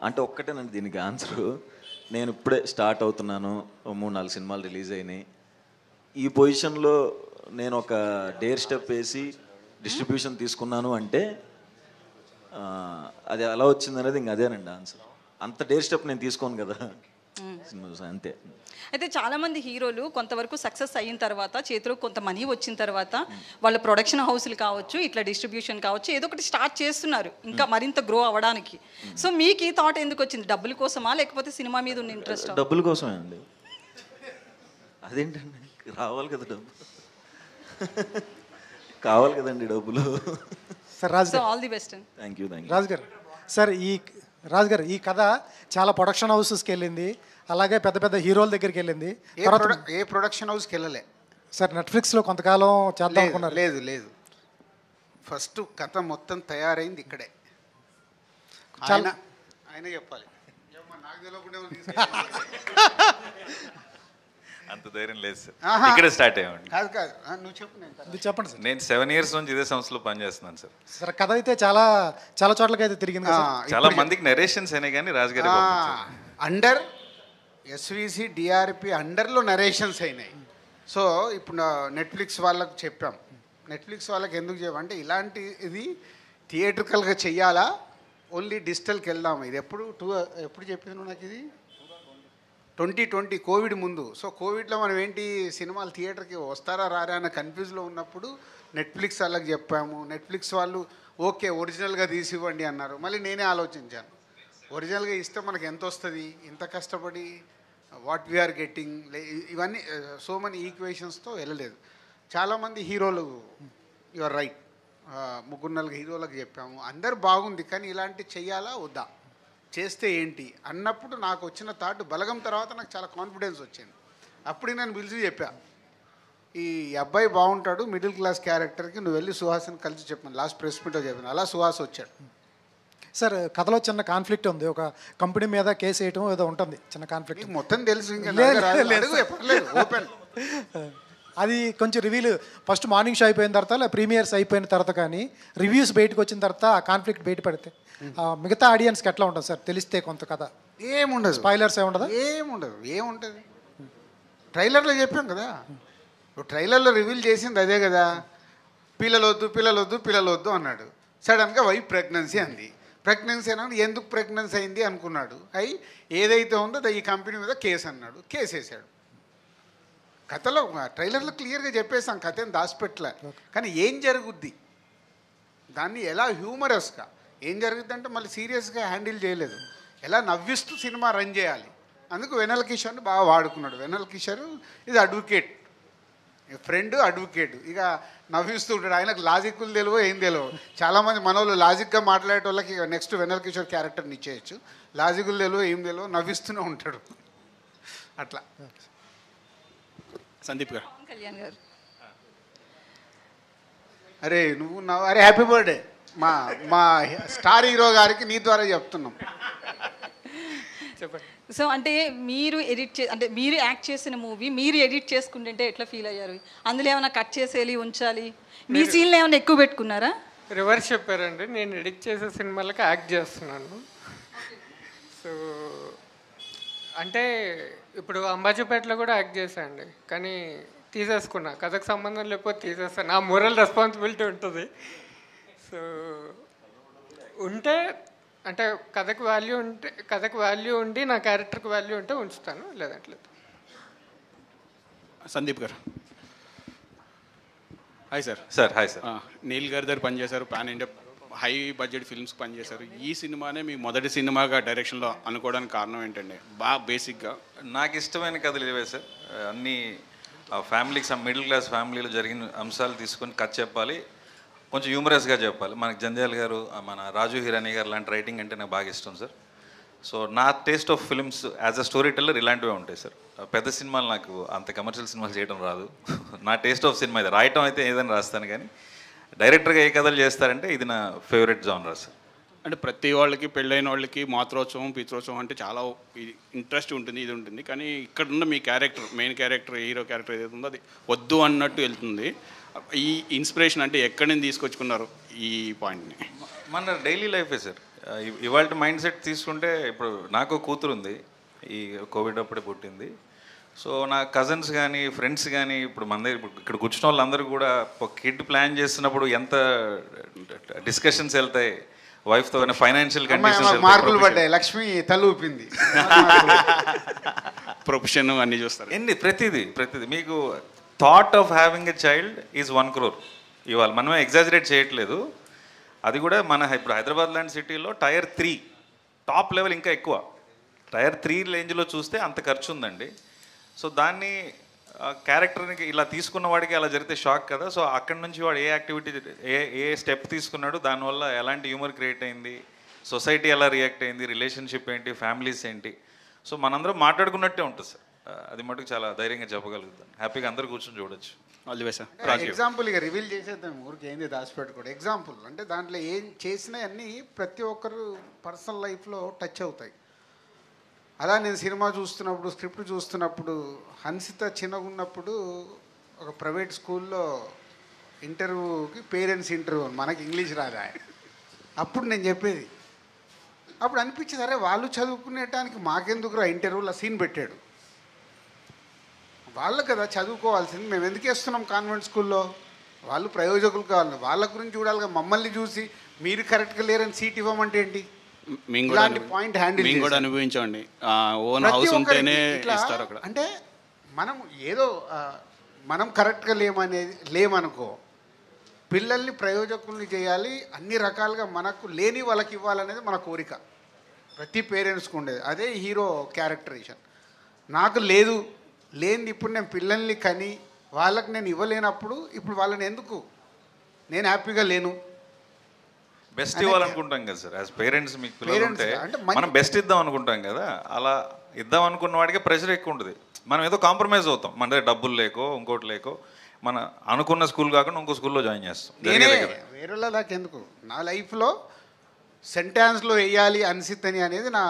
అంటే ఒక్కటేనండి దీనికి ఆన్సరు. నేను ఇప్పుడే స్టార్ట్ అవుతున్నాను, 3-4 సినిమాలు రిలీజ్ అయినాయి. ఈ పొజిషన్లో నేను ఒక డేర్ స్టెప్ వేసి డిస్ట్రిబ్యూషన్ తీసుకున్నాను అంటే అది ఎలా వచ్చింది అనేది ఇంక అదేనండి ఆన్సర్. అంత డేర్ స్టెప్ నేను తీసుకోను కదా సినిమా, అంతే. అయితే చాలామంది హీరోలు కొంతవరకు సక్సెస్ అయిన తర్వాత, చేతిలో కొంత మనీ వచ్చిన తర్వాత, వాళ్ళ ప్రొడక్షన్ హౌస్లు కావచ్చు, ఇట్లా డిస్ట్రిబ్యూషన్ కావచ్చు, ఏదో ఒకటి స్టార్ట్ చేస్తున్నారు ఇంకా మరింత గ్రో అవ్వడానికి. సో మీకు ఈ థాట్ ఎందుకు వచ్చింది? డబ్బుల కోసమా లేకపోతే సినిమా మీద ఉన్న ఇంట్రెస్ట్? డబ్బుల కోసమే అండి. అదేంటండి, రావాలి కదా డబ్బు, కావాలి కదండి డబ్బులు. Sir Raju garu, all the best. Thank you. Raju garu, sir ఈ కథ చాలా ప్రొడక్షన్ హౌసెస్కి వెళ్ళింది, అలాగే పెద్ద పెద్ద హీరోల దగ్గరికి వెళ్ళింది. ఏ ప్రొడక్షన్ హౌస్కి వెళ్ళలే సార్. నెట్ఫ్లిక్స్లో కొంతకాలం చేద్దాం అనుకున్నారు? లేదు. ఫస్ట్ కథ మొత్తం తయారైంది ఇక్కడే. ఆయన చెప్పాలి, అంత ధైర్యం లేదు సార్, ఇక్కడే స్టార్ట్ అయ్యామండి. కాదు నువ్వు చెప్పు. చెప్పండి సార్. నేను 7 years నుంచి ఇదే సంస్థలో పనిచేస్తున్నాను సార్. సార్ కథ అయితే చాలా చోట్లకి అయితే తిరిగింది. చాలా మందికి నరేషన్స్ అయినాయి కానీ రాజుగారి అండర్ SVC DRP అండర్లో నరేషన్స్ అయినాయి. సో ఇప్పుడు నెట్ఫ్లిక్స్ వాళ్ళకు చెప్పాం. నెట్ఫ్లిక్స్ వాళ్ళకి ఎందుకు చెప్పామంటే ఇలాంటి ఇది థియేట్రికల్గా చెయ్యాలా, ఓన్లీ డిజిటల్కి వెళ్దాము. ఇది ఎప్పుడు చెప్పింది నాకు, ఇది 2020 కోవిడ్ ముందు. సో కోవిడ్లో మనం ఏంటి సినిమాలు థియేటర్కి వస్తారా రారా అన్న కన్ఫ్యూజ్లో ఉన్నప్పుడు నెట్ఫ్లిక్స్ వాళ్ళకి చెప్పాము. నెట్ఫ్లిక్స్ వాళ్ళు ఓకే ఒరిజినల్గా తీసి ఇవ్వండి అన్నారు. మళ్ళీ నేనే ఆలోచించాను, ఒరిజినల్గా ఇస్తే మనకు ఎంత వస్తుంది, ఇంత కష్టపడి వాట్ వీఆర్ గెట్టింగ్, ఇవన్నీ సో మెనీ ఈక్వేషన్స్తో వెళ్ళలేదు. చాలామంది హీరోలు, యువర్ రైట్, 3-4 హీరోలకు చెప్పాము, అందరు బాగుంది కానీ ఇలాంటి చెయ్యాలా వద్దా, చేస్తే ఏంటి అన్నప్పుడు నాకు వచ్చిన థాట్ బలగం తర్వాత నాకు చాలా కాన్ఫిడెన్స్ వచ్చింది. అప్పుడు నేను పిలిచి చెప్పా, ఈ అబ్బాయి బాగుంటాడు, మిడిల్ క్లాస్ క్యారెక్టర్కి, నువ్వు వెళ్ళి సుహాస్ని కలిసి చెప్పాను. లాస్ట్ ప్రెస్ మీట్లో చెప్పాను. అలా సుహాస్ వచ్చాడు. సార్ కథలో చిన్న కాన్ఫ్లిక్ట్ ఉంది. ఒక కంపెనీ మీద కేసు వేయటం ఏదో ఉంటుంది, చిన్న కాన్ఫ్లిక్ట్. మొత్తం తెలుసు, ఇంకా ఓపెన్. అది కొంచెం రివ్యూలు ఫస్ట్ మార్నింగ్ షో అయిపోయిన తర్వాత లేదా ప్రీమియర్స్ అయిపోయిన తర్వాత కానీ రివ్యూస్ బయటకు వచ్చిన తర్వాత ఆ కాన్ఫ్లిక్ట్ బయట పడితే మిగతా ఆడియన్స్కి ఎట్లా ఉంటుంది సార్? తెలిస్తే కొంత కథ ఏముండదు, స్పాయిలర్స్ ఏముండదా? ఏముంటుంది. ట్రైలర్లో చెప్పాం కదా, ట్రైలర్లో రివీల్ చేసింది అదే కదా, పిల్లలొద్దు అన్నాడు. సడన్గా వైఫ్ ప్రెగ్నెన్సీ అంది. ప్రెగ్నెన్సీ అన్నాడు, ఎందుకు ప్రెగ్నెన్సీ అయింది అనుకున్నాడు. ఏదైతే ఉందో ఈ కంపెనీ మీద కేసు అన్నాడు, కేసు వేసాడు. కథలో ట్రైలర్లో క్లియర్గా చెప్పేసాం, కథ ఏం దాచిపెట్టలే. కానీ ఏం జరుగుద్ది, దాన్ని ఎలా హ్యూమరస్గా ఏం జరుగుద్ది అంటే మళ్ళీ సీరియస్గా హ్యాండిల్ చేయలేదు, ఎలా నవ్విస్తూ సినిమా రన్ చేయాలి. అందుకు వెన్నెల కిషోర్ని బాగా వాడుకున్నాడు. వెన్నెల కిషోర్ ఇది అడ్వకేట్, ఫ్రెండ్ అడ్వకేట్, ఇక నవ్విస్తూ ఉంటాడు. ఆయనకు లాజిక్లు తెలియవు, ఏం తెలియవు. చాలామంది మన వాళ్ళు లాజిక్గా మాట్లాడే వాళ్ళకి నెక్స్ట్ వెన్నెల కిషోర్ క్యారెక్టర్ని ఇచ్చేయచ్చు. లాజిక్లు తెలియవు, ఏం తెలియవు, నవ్విస్తూనే ఉంటాడు. అట్లా. సందీప్ గారు. కళ్యాణ్ గారు. అరే నువ్వు అరే హ్యాపీ బర్త్డే. మా స్టార్ హీరో గారికి నీ ద్వారా చెప్తున్నాం. చెప్పండి. సో అంటే మీరు మీరు యాక్ట్ చేసిన మూవీ మీరు ఎడిట్ చేసుకుంటుంటే ఎట్లా ఫీల్ అయ్యారు? అందులో ఏమైనా కట్ చేసేయాలి, ఉంచాలి, మీ సీన్లు ఏమైనా ఎక్కువ పెట్టుకున్నారా? రివర్స్ చెప్పారండి. నేను ఎడిట్ చేసే సినిమాలకి యాక్ట్ చేస్తున్నాను. సో అంటే ఇప్పుడు అంబాజీపేటలో కూడా యాక్ట్ చేశానండి, కానీ తీసేసుకున్నా. కథకు సంబంధం లేకపోతే తీసేస్తాను, నా మోరల్ రెస్పాన్సిబిలిటీ ఉంటుంది. సో ఉంటే అంటే కథకు వాల్యూ ఉండి నా క్యారెక్టర్కి వాల్యూ ఉంటే ఉంచుతాను, లేదంటలేదు. సందీప్ గారు. Hi sir. Hi sir. Neel గారి దగ్గర పనిచేశారు, pan India high budget films పనిచేశారు. ఈ సినిమానే మీ మొదటి సినిమాగా డైరెక్షన్లో అనుకోవడానికి కారణం ఏంటండి? బాగా బేసిక్గా నాకు ఇష్టమైన కథలు ఇవే సార్. అన్నీ ఫ్యామిలీకి, మిడిల్ క్లాస్ ఫ్యామిలీలో జరిగిన అంశాలు తీసుకొని కథ చెప్పాలి, కొంచెం హ్యూమరస్గా చెప్పాలి. మనకి జంధ్యాల గారు, మన రాజు హిరానీ గారు లాంటి రైటింగ్ అంటే నాకు బాగా ఇష్టం సార్. సో నా taste of films as a story teller ఇలాంటివే ఉంటాయి సార్. పెద్ద సినిమాలు నాకు అంత కమర్షియల్ సినిమాలు చేయడం రాదు. నా టేస్ట్ ఆఫ్ సినిమా ఇది. రాయటం అయితే ఏదైనా రాస్తాను, కానీ డైరెక్టర్గా ఏ కథలు చేస్తారంటే ఇది నా ఫేవరెట్ జానరా సార్. అంటే ప్రతి వాళ్ళకి, పెళ్ళైన వాళ్ళకి మాతృోత్సవం, పితృోత్సవం అంటే చాలా ఇంట్రెస్ట్ ఉంటుంది, ఇది ఉంటుంది. కానీ ఇక్కడున్న మీ character, main character, hero character ఏదైతే ఉందో అది వద్దు అన్నట్టు వెళ్తుంది. ఈ ఇన్స్పిరేషన్ అంటే ఎక్కడి నుంచి తీసుకొచ్చుకున్నారు ఈ పాయింట్ని? మన డైలీ లైఫే సార్. ఇవాళ మైండ్ సెట్ తీసుకుంటే, ఇప్పుడు నాకు కూతురు ఉంది, ఈ కోవిడ్ అప్పుడే పుట్టింది. సో నా కజిన్స్ కానీ ఫ్రెండ్స్ కానీ ఇప్పుడు మన దగ్గర ఇక్కడ కూర్చున్న వాళ్ళందరూ కూడా ఒక కిడ్ ప్లాన్ చేస్తున్నప్పుడు ఎంత డిస్కషన్స్ వెళ్తాయి వైఫ్తో, ఫైనాన్షియల్ కండిషన్స్, మార్కులు పడ్డాయి, లక్ష్మి తలూపింది, ప్రొఫెషన్ అన్నీ చూస్తారు. ప్రతిదీ మీకు thought of having a child is 1 crore. ఇవాళ మనమే ఎగ్జాజరేట్ చేయట్లేదు. అది కూడా మన ఇప్పుడు హైదరాబాద్ లాంటి సిటీలో టైర్ 3 టాప్ లెవెల్ ఇంకా ఎక్కువ. టైర్ 3 రేంజ్లో చూస్తే అంత ఖర్చు ఉందండి. సో దాన్ని క్యారెక్టర్ని ఇలా తీసుకున్న వాడికి అలా జరిగితే షాక్ కదా. సో అక్కడి నుంచి వాడు ఏ యాక్టివిటీ, ఏ స్టెప్ తీసుకున్నాడు, దానివల్ల ఎలాంటి హ్యూమర్ క్రియేట్ అయింది, సొసైటీ ఎలా రియాక్ట్ అయింది, రిలేషన్షిప్ ఏంటి, ఫ్యామిలీస్ ఏంటి. సో మనందరం మాట్లాడుకున్నట్టే ఉంటుంది సార్. అది మటుకు చాలా ధైర్యంగా చెప్పగలుగుతాను. హ్యాపీగా అందరూ కూర్చొని చూడొచ్చు. ఎగ్జాంపుల్ ఇక రివీల్ చేసేద్దాం, ఊరికి ఏంది దాచిపెట్టుకోడు. ఎగ్జాంపుల్ అంటే దాంట్లో ఏం చేసినా అన్నీ ప్రతి ఒక్కరు పర్సనల్ లైఫ్లో టచ్ అవుతాయి. అలా నేను సినిమా చూస్తున్నప్పుడు, స్క్రిప్ట్ చూస్తున్నప్పుడు, హన్సిత చిన్నగున్నప్పుడు ఒక ప్రైవేట్ స్కూల్లో ఇంటర్వ్యూకి, పేరెంట్స్ ఇంటర్వ్యూ, మనకి ఇంగ్లీష్ రాదా. అప్పుడు నేను చెప్పేది, అప్పుడు అనిపించేది, అరే వాళ్ళు చదువుకునేటానికి మాకెందుకురా ఇంటర్వ్యూలో సీన్ పెట్టాడు, వాళ్ళు కదా చదువుకోవాల్సింది, మేము ఎందుకు వేస్తున్నాం కాన్వెంట్ స్కూల్లో, వాళ్ళు ప్రయోజకులు కావాలి, వాళ్ళ గురించి చూడాలిగా. మమ్మల్ని చూసి మీరు కరెక్ట్గా లేరని సీట్ ఇవ్వమంటే ఏంటి? పాయింట్ హ్యాండిల్ కూడా అనుభవించండి. ఓన్ హౌస్ ఉంటేనే ఇస్తారు అక్కడ. అంటే మనం ఏదో మనం కరెక్ట్గా లేమనుకో, పిల్లల్ని ప్రయోజకుల్ని చేయాలి, అన్ని రకాలుగా మనకు లేని వాళ్ళకి ఇవ్వాలనేది మన కోరిక, ప్రతి పేరెంట్స్కి ఉండేది. అదే హీరో క్యారెక్టరేషన్. నాకు లేనిది ఇప్పుడు నేను పిల్లల్ని కని వాళ్ళకి నేను ఇవ్వలేనప్పుడు ఇప్పుడు వాళ్ళని ఎందుకు, నేను హ్యాపీగా లేను. బెస్ట్ ఇవ్వాలనుకుంటాం కదా సార్. యాజ్ పేరెంట్స్ మీకు పిల్లలు ఉంటే అంటే మనం బెస్ట్ ఇద్దాం అనుకుంటాం కదా, అలా ఇద్దాం అనుకున్న వాడికి ప్రెషర్ ఎక్కువ ఉంటుంది. మనం ఏదో కాంప్రమైజ్ అవుతాం, మన దగ్గర డబ్బులు లేకో ఇంకోటి లేకో మన అనుకున్న స్కూల్ కాకుండా ఇంకో స్కూల్లో జాయిన్ చేస్తాం. వేరేలా నాకెందుకు, నా లైఫ్లో సెంటాన్స్లో వేయాలి అన్సిత్ అని అనేది నా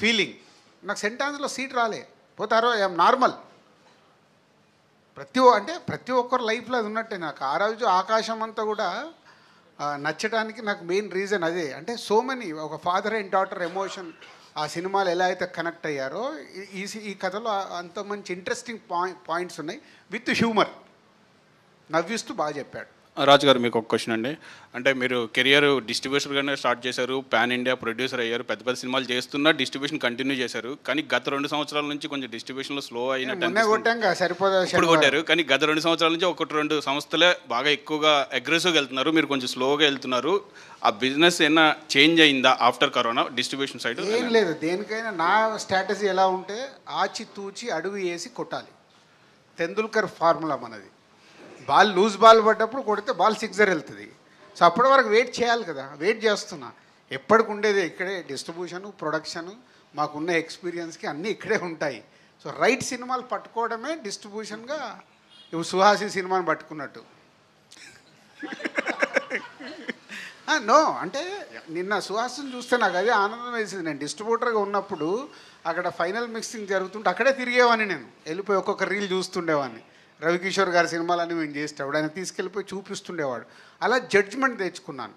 ఫీలింగ్. నాకు సెంటాన్స్లో సీట్ రాలే, పోతారో ఐఎమ్ నార్మల్. ప్రతి ఒక్కరు లైఫ్లో అది ఉన్నట్టే. నాకు ఆ రోజు ఆకాశం అంతా కూడా నచ్చడానికి నాకు మెయిన్ రీజన్ అదే. అంటే సో మెనీ, ఒక ఫాదర్ అండ్ డాటర్ ఎమోషన్ ఆ సినిమాలు ఎలా అయితే కనెక్ట్ అయ్యారో ఈ కథలో అంత మంచి ఇంట్రెస్టింగ్ పాయింట్స్ ఉన్నాయి విత్ హ్యూమర్. నవ్విస్తూ బాగా చెప్పాడు. రాజు గారు, మీకు ఒక క్వశ్చన్ అండి. అంటే మీరు కెరియర్ డిస్ట్రిబ్యూటర్గానే స్టార్ట్ చేశారు, పాన్ ఇండియా ప్రొడ్యూసర్ అయ్యారు, పెద్ద పెద్ద సినిమాలు చేస్తున్నా డిస్ట్రిబ్యూషన్ కంటిన్యూ చేశారు. కానీ గత 2 సంవత్సరాల నుంచి కొంచెం డిస్ట్రిబ్యూషన్లో స్లో అయినట్టు ఇప్పుడు కొట్టారు. కానీ గత 2 సంవత్సరాల నుంచి 1-2 సంస్థలే బాగా ఎక్కువగా అగ్రెసివ్గా వెళ్తున్నారు, మీరు కొంచెం స్లోగా వెళ్తున్నారు. ఆ బిజినెస్ ఏమైనా చేంజ్ అయిందా ఆఫ్టర్ కరోనా డిస్ట్రిబ్యూషన్ సైడ్? ఏం లేదు, దేనికైనా నా స్ట్రాటజీ ఎలా ఉంటే ఆచితూచి అడుగు వేసి కొట్టాలి. తెందుల్కర్ ఫార్ములా మనది. బాల్ లూజ్ బాల్ పడ్డప్పుడు కొడితే బాల్ సిక్సర్ వెళ్తుంది. సో అప్పటి వరకు వెయిట్ చేయాలి కదా, వెయిట్ చేస్తున్నా. ఎప్పటికి ఉండేది ఇక్కడే డిస్ట్రిబ్యూషను, ప్రొడక్షను, మాకున్న ఎక్స్పీరియన్స్కి అన్నీ ఇక్కడే ఉంటాయి. సో రైట్ సినిమాలు పట్టుకోవడమే డిస్ట్రిబ్యూషన్గా. ఇప్పుడు సుహాసి సినిమాని పట్టుకున్నట్టు. నో, అంటే నిన్న సుహాసిని చూస్తే నాకు అదే ఆనందం వేసింది. నేను డిస్ట్రిబ్యూటర్గా ఉన్నప్పుడు అక్కడ ఫైనల్ మిక్సింగ్ జరుగుతుంటే అక్కడే తిరిగేవాడిని, నేను వెళ్ళిపోయి ఒక్కొక్క రీల్ చూస్తుండేవాడిని. రవికిషోర్ గారి సినిమాలన్నీ మేము చేసేవాడు, ఆయన తీసుకెళ్ళిపోయి చూపిస్తుండేవాడు. అలా జడ్జ్మెంట్ తెచ్చుకున్నాను.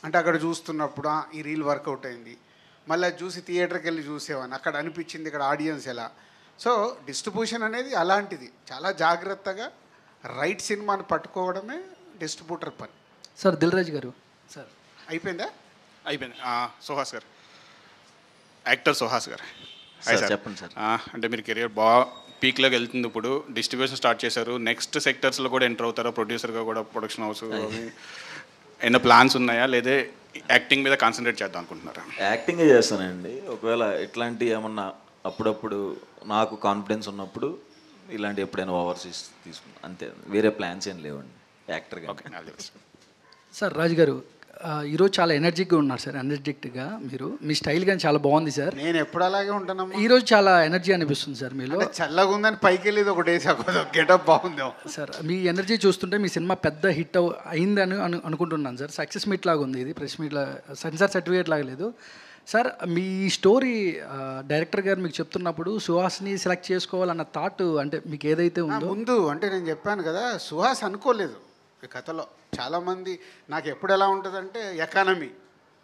అంటే అక్కడ చూస్తున్నప్పుడు ఈ రీల్ వర్కౌట్ అయింది, మళ్ళీ చూసి థియేటర్కి వెళ్ళి చూసేవాడిని, అక్కడ అనిపించింది ఇక్కడ ఆడియన్స్ ఎలా. సో డిస్ట్రిబ్యూషన్ అనేది అలాంటిది. చాలా జాగ్రత్తగా రైట్ సినిమాని పట్టుకోవడమే డిస్ట్రిబ్యూటర్ పని. సార్ దిల్ రాజు గారు, సార్ అయిపోయిందా? అయిపోయింది. సుహాస్ గారు, యాక్టర్ సుహాస్ గారు, చెప్పండి సార్. అంటే మీరు కెరియర్ బాగా పీక్లోకి వెళ్తుంది, ఇప్పుడు డిస్ట్రిబ్యూషన్ స్టార్ట్ చేశారు, నెక్స్ట్ సెక్టర్స్లో కూడా ఎంటర్ అవుతారా? ప్రొడ్యూసర్గా కూడా, ప్రొడక్షన్ హౌస్ ఏమైనా ప్లాన్స్ ఉన్నాయా, లేదా యాక్టింగ్ మీద కాన్సన్ట్రేట్ చేద్దాం అనుకుంటున్నారా? యాక్టింగే చేస్తానండి. ఒకవేళ ఇట్లాంటి ఏమన్నా అప్పుడప్పుడు నాకు కాన్ఫిడెన్స్ ఉన్నప్పుడు ఇలాంటి ఎప్పుడైనా ఓవర్సీస్ తీసుకున్నాను, అంతే. వేరే ప్లాన్స్ ఏం లేవండి యాక్టర్గా. ఓకే. సార్ రాజు గారు, ఈరోజు చాలా ఎనర్జిక్గా ఉన్నారు సార్. ఎనర్జెటిక్గా మీరు, మీ స్టైల్ కానీ చాలా బాగుంది సార్. నేను ఎప్పుడు అలాగే ఉంటానమ్మా. ఈరోజు చాలా ఎనర్జీ అనిపిస్తుంది సార్ మీలో. చల్లగా ఉందని పైకి వెళ్ళేది ఒకటి గెటప్ బాగుంది సార్. మీ ఎనర్జీ చూస్తుంటే మీ సినిమా పెద్ద హిట్ అయిందని అనుకుంటున్నాను సార్. సక్సెస్ మీట్ లాగా ఉంది ఇది, ప్రెస్ మీట్ సెన్సార్ సర్టిఫికేట్ లాగా లేదు సార్. మీ స్టోరీ డైరెక్టర్ గారు మీకు చెప్తున్నప్పుడు సుహాస్ని సెలెక్ట్ చేసుకోవాలన్న థాట్ అంటే మీకు ఏదైతే ఉందో ముందు, అంటే నేను చెప్పాను కదా, సుహాస్ అనుకోలేదు ఈ కథలో. చాలామంది నాకు ఎప్పుడు ఎలా ఉంటుందంటే ఎకానమీ,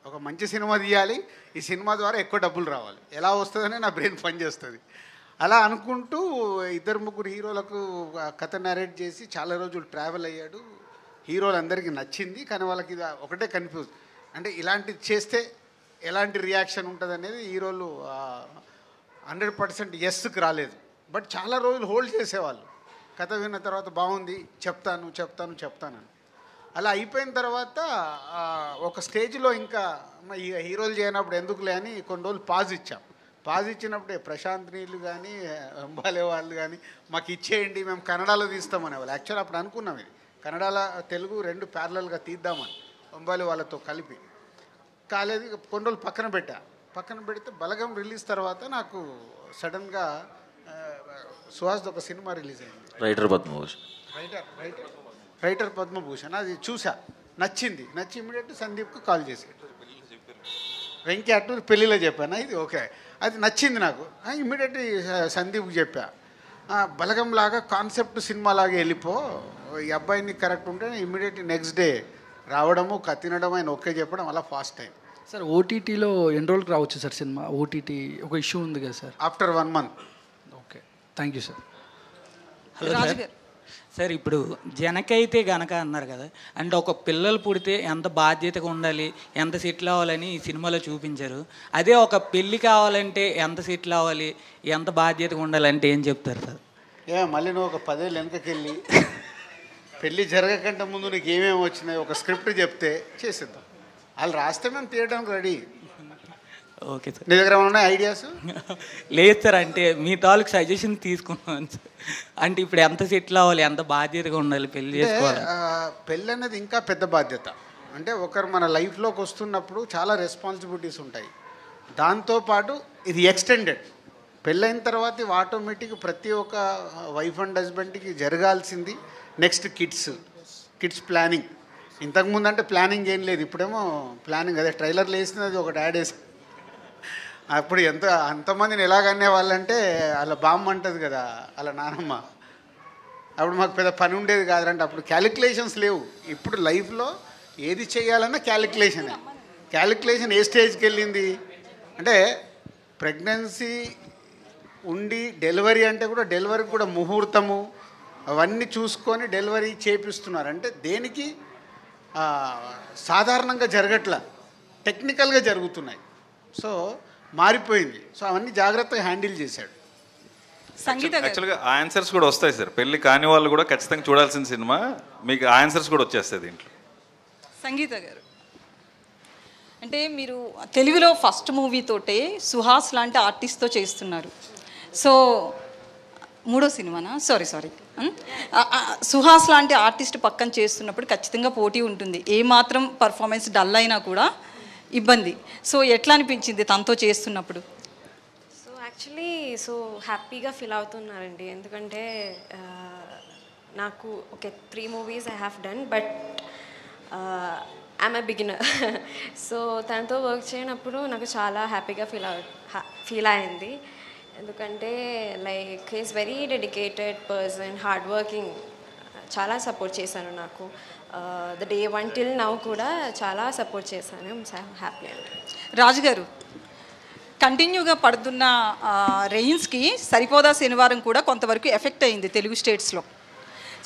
ఒక మంచి సినిమా తీయాలి, ఈ సినిమా ద్వారా ఎక్కువ డబ్బులు రావాలి, ఎలా వస్తుందని నా బ్రెయిన్ పనిచేస్తుంది. అలా అనుకుంటూ 2-3 హీరోలకు కథ నరేట్ చేసి చాలా రోజులు ట్రావెల్ అయ్యాడు. హీరోలందరికీ నచ్చింది, కానీ వాళ్ళకి ఇది ఒకటే కన్ఫ్యూజ్, అంటే ఇలాంటిది చేస్తే ఎలాంటి రియాక్షన్ ఉంటుంది అనేది హీరోలు 100% ఎస్కి రాలేదు. బట్ చాలా రోజులు హోల్డ్ చేసేవాళ్ళు. కథ విన్న తర్వాత బాగుంది, చెప్తాను. అలా అయిపోయిన తర్వాత ఒక స్టేజ్లో ఇంకా హీరోలు చేయనప్పుడు ఎందుకులే అని కొన్ని రోజులు పాజ్ ఇచ్చాం. పాజ్ ఇచ్చినప్పుడే ప్రశాంత్ నీళ్ళు కానీ అంబాలే వాళ్ళు కానీ మాకు ఇచ్చేయండి, మేము కన్నడలో తీస్తామనేవాళ్ళు. యాక్చువల్ అప్పుడు అనుకున్నాం ఇది కన్నడలో తెలుగు 2 ప్యారలల్గా తీద్దామని అంబాలే వాళ్ళతో కలిపి. కాలేదు, కొన్ని రోజులు పక్కన పెడితే బలగం రిలీజ్ తర్వాత నాకు సడన్గా సుహాస్ ఒక సినిమా రిలీజ్ అయింది, రైటర్ పద్మభూషణ్. అది చూసా, నచ్చి ఇమీడియట్ సందీప్కి కాల్ చేశాడు. వెంకీ అటు పెళ్ళిలో చెప్పాను, ఇది ఓకే, అది నచ్చింది నాకు. ఇమీడియట్ సందీప్కి చెప్పా, బలగం లాగా కాన్సెప్ట్ సినిమా లాగా వెళ్ళిపో, ఈ అబ్బాయిని కరెక్ట్ ఉంటే ఇమీడియట్ నెక్స్ట్ డే రావడము, తినడం, ఆయన ఓకే చెప్పడం, అలా ఫాస్ట్ టైం. సార్ ఓటీటీలో ఎన్ని రోజులకు రావచ్చు సార్ సినిమా? ఓటీటీ ఒక ఇష్యూ ఉంది కదా sir. After 1 month. Okay, thank you sir. Hello sir, ఇప్పుడు జనకైతే గనక అన్నారు కదా, అంటే ఒక పిల్లలు పుడితే ఎంత బాధ్యతగా ఉండాలి, ఎంత సెటిల్ అవ్వాలని ఈ సినిమాలో చూపించారు. అదే ఒక పెళ్ళి కావాలంటే ఎంత సెటిల్ అవ్వాలి, ఎంత బాధ్యతగా ఉండాలంటే ఏం చెప్తారు సార్? మళ్ళీ నువ్వు ఒక 10 ఏళ్ళు వెనకకెళ్ళి పెళ్ళి జరగకంటే ముందు నీకు ఏమేమి వచ్చినాయి ఒక స్క్రిప్ట్ చెప్తే చేసేద్దాం. వాళ్ళు రాస్తే మేము తీయడానికి రెడీ. Okay sir. నీ దగ్గర ఏమైనా ఐడియాస్? లేదు సార్, అంటే మీ తాలూకు సజెషన్ తీసుకున్నాను సార్. అంటే ఇప్పుడు ఎంత సెటిల్ అవ్వాలి, ఎంత బాధ్యతగా ఉండాలి, పెళ్ళి చేసుకోవాలి. పెళ్ళి అనేది ఇంకా పెద్ద బాధ్యత. అంటే ఒకరు మన లైఫ్లోకి వస్తున్నప్పుడు చాలా రెస్పాన్సిబిలిటీస్ ఉంటాయి. దాంతోపాటు ఇది ఎక్స్టెండెడ్. పెళ్ళైన తర్వాత ఇవి ఆటోమేటిక్ ప్రతి ఒక్క వైఫ్ అండ్ హస్బెండ్కి జరగాల్సింది. Next kids planning. ఇంతకుముందు అంటే ప్లానింగ్ ఏం లేదు, ఇప్పుడేమో ప్లానింగ్. అదే ట్రైలర్లు వేసినది ఒకటి యాడ్ వేసి అప్పుడు అంతమందిని ఎలాగనే వాళ్ళంటే అలా బామ్మ అంటుంది కదా అలా నానమ్మ. అప్పుడు మాకు పెద్ద పని ఉండేది కాదంటే అప్పుడు క్యాలిక్యులేషన్స్ లేవు. ఇప్పుడు లైఫ్లో ఏది చేయాలన్నా క్యాలిక్యులేషన్ ఏ స్టేజ్కి వెళ్ళింది అంటే ప్రెగ్నెన్సీ ఉండి డెలివరీ అంటే కూడా డెలివరీకి కూడా ముహూర్తము అవన్నీ చూసుకొని డెలివరీ చేపిస్తున్నారు. అంటే దేనికి సాధారణంగా జరగట్లా, టెక్నికల్గా జరుగుతున్నాయి. సో మారిపోయింది. సో అవన్నీ జాగ్రత్తగా హ్యాండిల్ చేశాడు. యాక్చువల్గా ఆ ఆన్సర్స్ కూడా వస్తాయి సార్. పెళ్ళి కాని వాళ్ళు కూడా ఖచ్చితంగా చూడాల్సిన సినిమా, మీకు ఆ ఆన్సర్స్ కూడా వచ్చేస్తాయి దీంట్లో. సంగీత గారు, అంటే మీరు తెలుగులో ఫస్ట్ మూవీతోటే సుహాస్ లాంటి ఆర్టిస్ట్తో చేస్తున్నారు. సో మూడో సినిమానా సారీ సుహాస్ లాంటి ఆర్టిస్ట్ పక్కన చేస్తున్నప్పుడు ఖచ్చితంగా పోటీ ఉంటుంది. ఏమాత్రం పర్ఫార్మెన్స్ డల్ అయినా కూడా ఇబ్బంది. సో ఎట్లా అనిపించింది తనతో చేస్తున్నప్పుడు? యాక్చువల్లీ హ్యాపీగా ఫీల్ అవుతున్నారండి. ఎందుకంటే నాకు 3 movies I have done, but I'm a beginner. So తనతో వర్క్ చేయనప్పుడు నాకు చాలా హ్యాపీగా ఫీల్ అయింది. ఎందుకంటే like is very dedicated person, hard working. చాలా సపోర్ట్ చేశాను నాకు. ద డే 1 till now కూడా చాలా సపోర్ట్ చేశాను. హ్యాపీ అండి. రాజు గారు, కంటిన్యూగా పడుతున్న రెయిన్స్కి సరిపోదా శనివారం కూడా కొంతవరకు ఎఫెక్ట్ అయింది తెలుగు స్టేట్స్లో.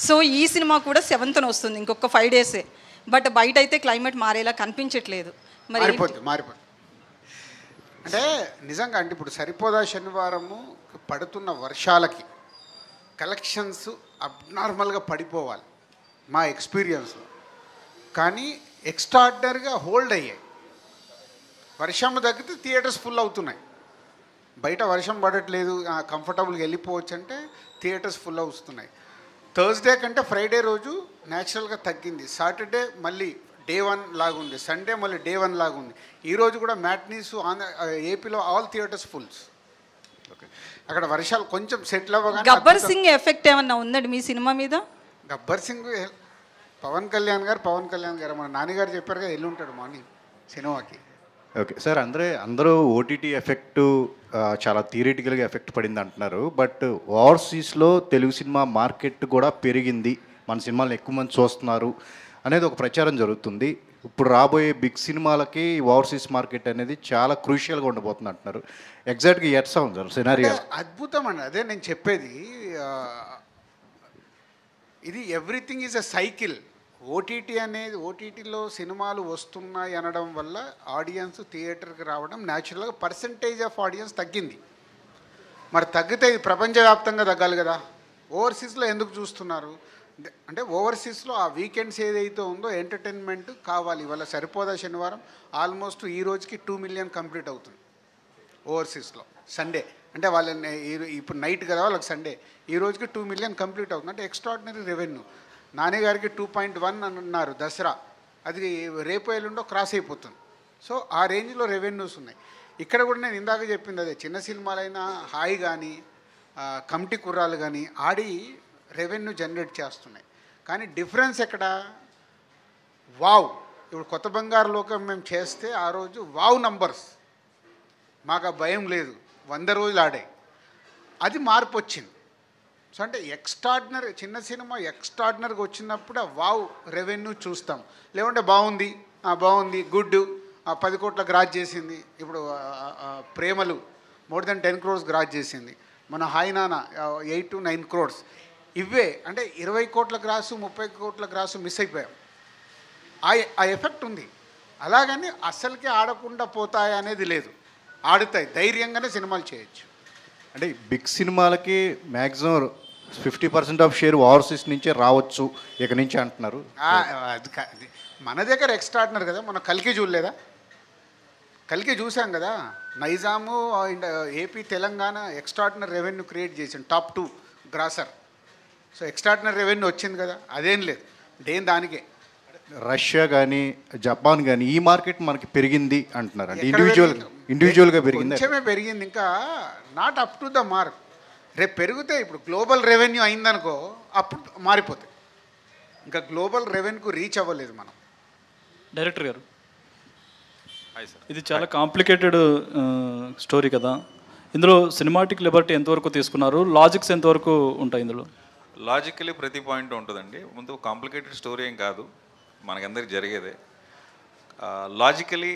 సో ఈ సినిమా కూడా 7th వస్తుంది, ఇంకొక 5 days. బట్ బయట అయితే క్లైమేట్ మారేలా కనిపించట్లేదు. మారిపోతుంది అంటే నిజంగా అంటే ఇప్పుడు సరిపోదా శనివారము పడుతున్న వర్షాలకి కలెక్షన్స్ అబ్నార్మల్గా పడిపోవాలి మా ఎక్స్పీరియన్స్లో. కానీ ఎక్స్ట్రాడినరీగా హోల్డ్ అయ్యాయి. వర్షం తగ్గితే థియేటర్స్ ఫుల్ అవుతున్నాయి. బయట వర్షం పడట్లేదు, కంఫర్టబుల్గా వెళ్ళిపోవచ్చు అంటే థియేటర్స్ ఫుల్ అవుతున్నాయి. థర్స్డే కంటే ఫ్రైడే రోజు న్యాచురల్గా తగ్గింది. సాటర్డే మళ్ళీ డే 1 లాగుంది, సండే మళ్ళీ డే 1 లాగుంది. ఈరోజు కూడా మ్యాట్నీస్ ఏపీలో ఆల్ థియేటర్స్ ఫుల్స్. ఓకే, అక్కడ వర్షాలు కొంచెం సెటిల్ అవ్వగానే గబ్బర్ సింగ్ ఎఫెక్ట్ ఏమన్నా ఉందండి మీ సినిమా మీద? గబ్బర్ సింగ్ పవన్ కళ్యాణ్ గారు మన నాన్నగారు చెప్పారు కదా వెళ్ళి ఉంటాడు మార్నింగ్ సినిమాకి. ఓకే సార్, అందరూ ఓటీటీ ఎఫెక్ట్ చాలా థియరిటికల్గా ఎఫెక్ట్ పడింది అంటున్నారు. బట్ ఓవర్సీస్లో తెలుగు సినిమా మార్కెట్ కూడా పెరిగింది, మన సినిమాలను ఎక్కువ మంది చూస్తున్నారు అనేది ఒక ప్రచారం జరుగుతుంది. ఇప్పుడు రాబోయే బిగ్ సినిమాలకి ఓవర్సీస్ మార్కెట్ అనేది చాలా క్రూషియల్గా ఉండబోతుంది అంటున్నారు. ఎగ్జాక్ట్గా ఎట్లా ఉంది సార్ సినారియో? అద్భుతం అండి, అదే నేను చెప్పేది. ఇది everything is a cycle. OTT అనేది ఓటీటీలో సినిమాలు వస్తున్నాయి అనడం వల్ల ఆడియన్స్ థియేటర్కి రావడం న్యాచురల్గా పర్సంటేజ్ ఆఫ్ ఆడియన్స్ తగ్గింది. మరి తగ్గితే ఇది ప్రపంచవ్యాప్తంగా తగ్గాలి కదా. ఓవర్సీస్లో ఎందుకు చూస్తున్నారు అంటే ఓవర్సీస్లో ఆ వీకెండ్స్ ఏదైతే ఉందో ఎంటర్టైన్మెంట్ కావాలి. ఇవాళ సరిపోదా శనివారం ఆల్మోస్ట్ ఈ రోజుకి 2 million కంప్లీట్ అవుతుంది ఓవర్సీస్లో. సండే అంటే వాళ్ళని ఇప్పుడు నైట్ కదా వాళ్ళకి సండే, ఈ రోజుకి 2 million కంప్లీట్ అవుతుంది. అంటే ఎక్స్ట్రాడినరీ రెవెన్యూ. నాన్నగారికి 2.1 అన్నారు దసరా, అది రేపు ఎల్లుండో క్రాస్ అయిపోతుంది. సో ఆ రేంజ్లో రెవెన్యూస్ ఉన్నాయి. ఇక్కడ కూడా నేను ఇందాక చెప్పింది అదే, చిన్న సినిమాలైనా హాయ్ కానీ కమిటీ కుర్రాలు కానీ ఆడి రెవెన్యూ జనరేట్ చేస్తున్నాయి. కానీ డిఫరెన్స్ ఎక్కడ? వావ్, ఇప్పుడు కొత్త బంగారు లోకం మేము చేస్తే ఆ రోజు వావ్ నంబర్స్, మాకు ఆ భయం లేదు, 100 రోజులు ఆడాయి. అది మార్పు వచ్చింది. సో అంటే ఎక్స్ట్రాడినరీ చిన్న సినిమా ఎక్స్ట్రాడినరీగా వచ్చినప్పుడు ఆ వావ్ రెవెన్యూ చూస్తాం. లేకుంటే బాగుంది గుడ్ 10 కోట్ల గ్రాస్ చేసింది. ఇప్పుడు ప్రేమలు more than 10 crores గ్రాస్ చేసింది. మన హాయ్ నాన్న 8 to 9 crores. ఇవే అంటే 20 కోట్ల గ్రాసు 30 కోట్ల గ్రాసు మిస్ అయిపోయాం. ఆ ఎఫెక్ట్ ఉంది. అలాగని అస్సలకి ఆడకుండా పోతాయి అనేది లేదు, ఆడుతాయి. ధైర్యంగానే సినిమాలు చేయొచ్చు. అంటే బిగ్ సినిమాలకి మ్యాక్సిమం 50% ఆఫ్ షేర్ ఓవర్సీస్ నుంచే రావచ్చు ఇక నుంచి అంటున్నారు. అది మన దగ్గర ఎక్స్ట్రాడినరీ కదా. మనం కల్కి చూడలేదా? కల్కి చూసాం కదా. Nizam AP Telangana extraordinary revenue create చేసింది, top 2 grosser. So extraordinary revenue వచ్చింది కదా, అదేం లేదు, దేని దానికే. రష్యా కానీ జపాన్ కానీ ఈ మార్కెట్ మనకి పెరిగింది అంటున్నారు. అంటే ఇండివిజువల్గా పెరిగింది. కొంచెమే పెరిగింది, ఇంకా not up to the mark. రేపు పెరిగితే ఇప్పుడు గ్లోబల్ రెవెన్యూ అయిందనుకో అప్పుడు మారిపోతుంది. ఇంకా గ్లోబల్ రెవెన్యూకు రీచ్ అవ్వలేదు మనం. డైరెక్టర్ గారు, ఇది చాలా కాంప్లికేటెడ్ స్టోరీ కదా, ఇందులో సినిమాటిక్ లిబర్టీ ఎంతవరకు తీసుకున్నారు, లాజిక్స్ ఎంతవరకు ఉంటాయి ఇందులో? లాజికలీ ప్రతి పాయింట్ ఉంటుందండి. ముందు కాంప్లికేటెడ్ స్టోరీ ఏం కాదు, మనకందరికి జరిగేదే. లాజికలీ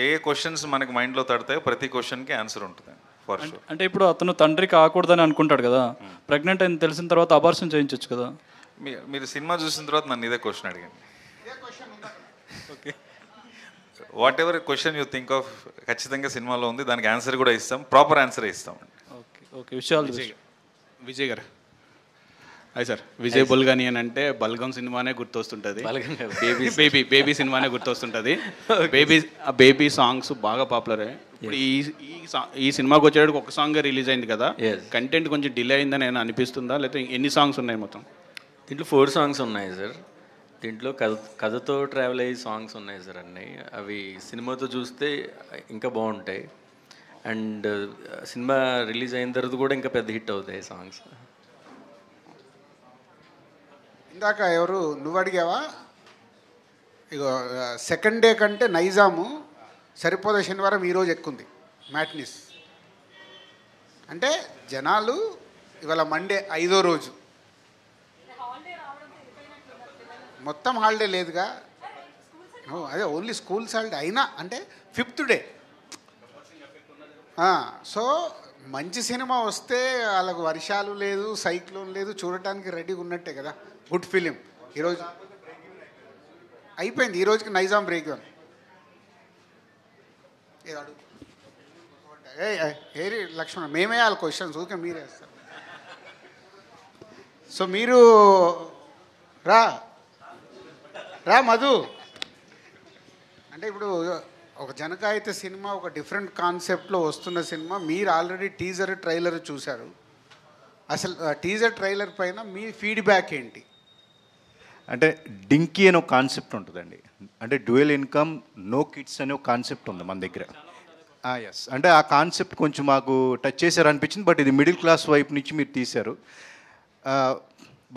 ఏ క్వశ్చన్స్ మనకి మైండ్లో తడతాయో ప్రతి క్వశ్చన్కి ఆన్సర్ ఉంటుంది ఫర్ షూర్. అంటే ఇప్పుడు అతను తండ్రి కాకూడదని అనుకుంటాడు కదా, ప్రెగ్నెంట్ అని తెలిసిన తర్వాత అబార్షన్ చేయించవచ్చు కదా. మీరు సినిమా చూసిన తర్వాత నన్ను ఇదే క్వశ్చన్ అడిగాను. Okay, what ever question you think of ఖచ్చితంగా సినిమాలో ఉంది, దానికి ఆన్సర్ కూడా ఇస్తాం, ప్రాపర్ ఆన్సర్ ఇస్తాం. ఓకే ఓకే, విషయాలు విజయ్ గారు. అదే సార్, విజయ్ బుల్గని అని అంటే బల్గం సినిమానే గుర్తొస్తుంటుంది, బేబీ సినిమానే గుర్తొస్తుంటుంది. బేబీ సాంగ్స్ బాగా పాపులరే. ఇప్పుడు ఈ సినిమాకి వచ్చేటప్పుడు ఒక సాంగ్ రిలీజ్ అయింది కదా, కంటెంట్ కొంచెం డిలే అయిందని నేను అనిపిస్తుందా, లేకపోతే ఎన్ని సాంగ్స్ ఉన్నాయి మొత్తం? దీంట్లో 4 సాంగ్స్ ఉన్నాయి సార్. దీంట్లో కథతో ట్రావెల్ అయ్యే సాంగ్స్ ఉన్నాయి సార్ అన్నీ. అవి సినిమాతో చూస్తే ఇంకా బాగుంటాయి. అండ్ సినిమా రిలీజ్ అయిన తర్వాత కూడా ఇంకా పెద్ద హిట్ అవుతాయి సాంగ్స్. ఇందాక ఎవరు నువ్వు అడిగావా? ఇగో సెకండ్ డే కంటే నైజాము సరిపోదా శనివారం ఈరోజు ఎక్కుంది మ్యాట్నిస్. అంటే జనాలు ఇవాళ మండే 5వ రోజు, మొత్తం హాలిడే లేదుగా. అదే ఓన్లీ స్కూల్స్ హాలిడే అయినా అంటే 5th డే. సో మంచి సినిమా వస్తే వాళ్ళకు వర్షాలు లేదు, సైక్లోన్ లేదు, చూడటానికి రెడీగా ఉన్నట్టే కదా. గుడ్ ఫిలిం ఈరోజు అయిపోయింది. ఈ రోజుకి నైజాం బ్రేక్ ఇవ్వను. ఏరి లక్ష్మణ, మేమే వాళ్ళ క్వశ్చన్స్ ఊరికే మీరే వేస్తారు. సో మీరు రా మధు. అంటే ఇప్పుడు ఒక జనకాయిత సినిమా ఒక డిఫరెంట్ కాన్సెప్ట్లో వస్తున్న సినిమా. మీరు ఆల్రెడీ టీజర్ ట్రైలర్ చూశారు. అసలు టీజర్ ట్రైలర్ పైన మీ ఫీడ్బ్యాక్ ఏంటి? అంటే డింకీ అనే ఒక కాన్సెప్ట్ ఉంటుందండి. అంటే డ్యూయల్ ఇన్కమ్ నో కిడ్స్ అనే ఒక కాన్సెప్ట్ ఉంది మన దగ్గర. ఎస్, అంటే ఆ కాన్సెప్ట్ కొంచెం మాకు టచ్ చేశారు అనిపించింది. బట్ ఇది మిడిల్ క్లాస్ వైపు నుంచి మీరు తీశారు.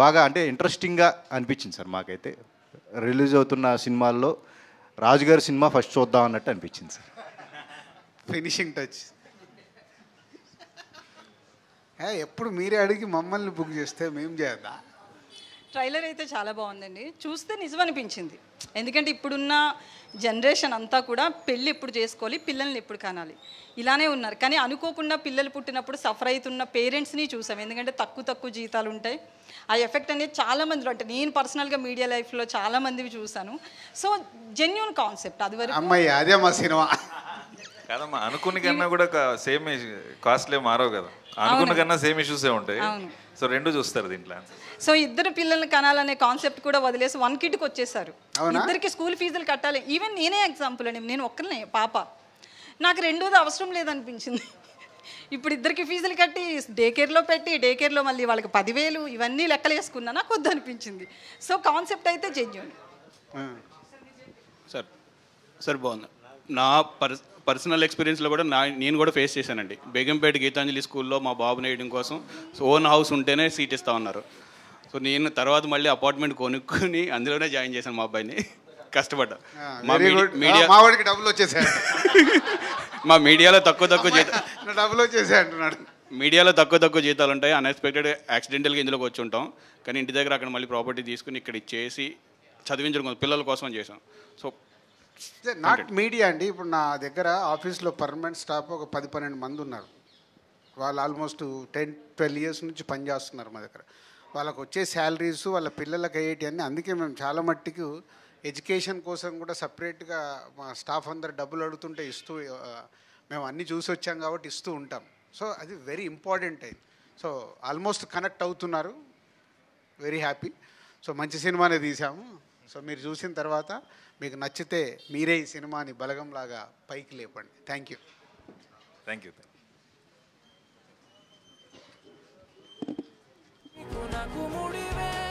బాగా అంటే ఇంట్రెస్టింగ్గా అనిపించింది సార్ మాకైతే. రిలీజ్ అవుతున్న సినిమాల్లో రాజుగారి సినిమా ఫస్ట్ చూద్దాం అన్నట్టు అనిపించింది సార్. Finishing touch. ఎప్పుడు మీరే అడిగి మమ్మల్ని బుక్ చేస్తే మేము చేద్దా? ట్రైలర్ అయితే చాలా బాగుందండి, చూస్తే నిజం అనిపించింది. ఎందుకంటే ఇప్పుడున్న జనరేషన్ అంతా కూడా పెళ్ళి ఎప్పుడు చేసుకోవాలి, పిల్లల్ని ఎప్పుడు కనాలి, ఇలానే ఉన్నారు. కానీ అనుకోకుండా పిల్లలు పుట్టినప్పుడు సఫర్ అవుతున్న పేరెంట్స్ని చూసాం. ఎందుకంటే తక్కువ జీతాలు ఉంటాయి. ఆ ఎఫెక్ట్ అనేది చాలామందిలో, అంటే నేను పర్సనల్గా మీడియా లైఫ్లో చాలామందివి చూశాను. So genuine concept. అది వరకు అమ్మాయి అదే మా సినిమా కాదమ్మా, అనుకున్న కన్నా కూడా సేమ్ కాస్ట్లే మారవు కదా. అనుకున్న కన్నా సేమ్ ఇష్యూసే ఉంటాయి. సో రెండు చూస్తారు దీంట్లో. సో ఇద్దరు పిల్లల్ని కనాలనే కాన్సెప్ట్ కూడా వదిలేసి 1 కిడ్కి వచ్చేసారు. ఇద్దరికి స్కూల్ ఫీజులు కట్టాలి. ఈవెన్ నేనే ఎగ్జాంపుల్ అండి, నేను ఒక్కరినే పాప, నాకు రెండోది అవసరం లేదనిపించింది. ఇప్పుడు ఇద్దరికి ఫీజులు కట్టి డే కేర్లో పెట్టి, డే కేర్లో మళ్ళీ వాళ్ళకి 10,000 ఇవన్నీ లెక్కలు వేసుకున్నా నాకు వద్దు అనిపించింది. సో కాన్సెప్ట్ అయితే జెన్యూన్. సార్ బాగుంది. నా పర్సనల్ ఎక్స్పీరియన్స్లో కూడా నేను కూడా ఫేస్ చేశానండి. బేగంపేట గీతాంజలి స్కూల్లో మా బాబుని వేయడం కోసం ఓన్ హౌస్ ఉంటేనే సీట్ ఇస్తా ఉన్నారు. సో నేను తర్వాత మళ్ళీ అపార్ట్మెంట్ కొనుక్కొని అందులోనే జాయిన్ చేశాను మా అబ్బాయిని. కష్టపడ్డా. మావాడికి డబ్బులు వచ్చేసాయి. మా మీడియాలో తక్కువ డబ్బులు వచ్చేసాయి అంటున్నాడు. మీడియాలో తక్కువ జీతాలు ఉంటాయి. అన్ఎక్స్పెక్టెడ్ యాక్సిడెంటల్గా ఇందులోకి వచ్చి ఉంటాం. కానీ ఇంటి దగ్గర అక్కడ మళ్ళీ ప్రాపర్టీ తీసుకుని ఇక్కడ ఇచ్చేసి చదివించడం పిల్లల కోసం చేసాం. సో నాట్ మీడియా అండి. ఇప్పుడు నా దగ్గర ఆఫీస్లో పర్మనెంట్ స్టాఫ్ ఒక 10-12 మంది ఉన్నారు. వాళ్ళు ఆల్మోస్ట్ 10-12 ఇయర్స్ నుంచి పనిచేస్తున్నారు మా దగ్గర. వాళ్ళకు వచ్చే శాలరీస్, వాళ్ళ పిల్లలకి అయ్యేటి అన్నీ. అందుకే మేము చాలా మట్టికి ఎడ్యుకేషన్ కోసం కూడా సపరేట్గా మా స్టాఫ్ అందరు డబ్బులు అడుగుతుంటే ఇస్తూ, మేము అన్నీ చూసి వచ్చాం కాబట్టి ఇస్తూ ఉంటాం. సో అది వెరీ ఇంపార్టెంట్ అయింది. సో ఆల్మోస్ట్ కనెక్ట్ అవుతున్నారు. Very happy. సో మంచి సినిమానే తీసాము. సో మీరు చూసిన తర్వాత మీకు నచ్చితే మీరే ఈ సినిమాని బలగంలాగా పైకి లేపండి. Thank you.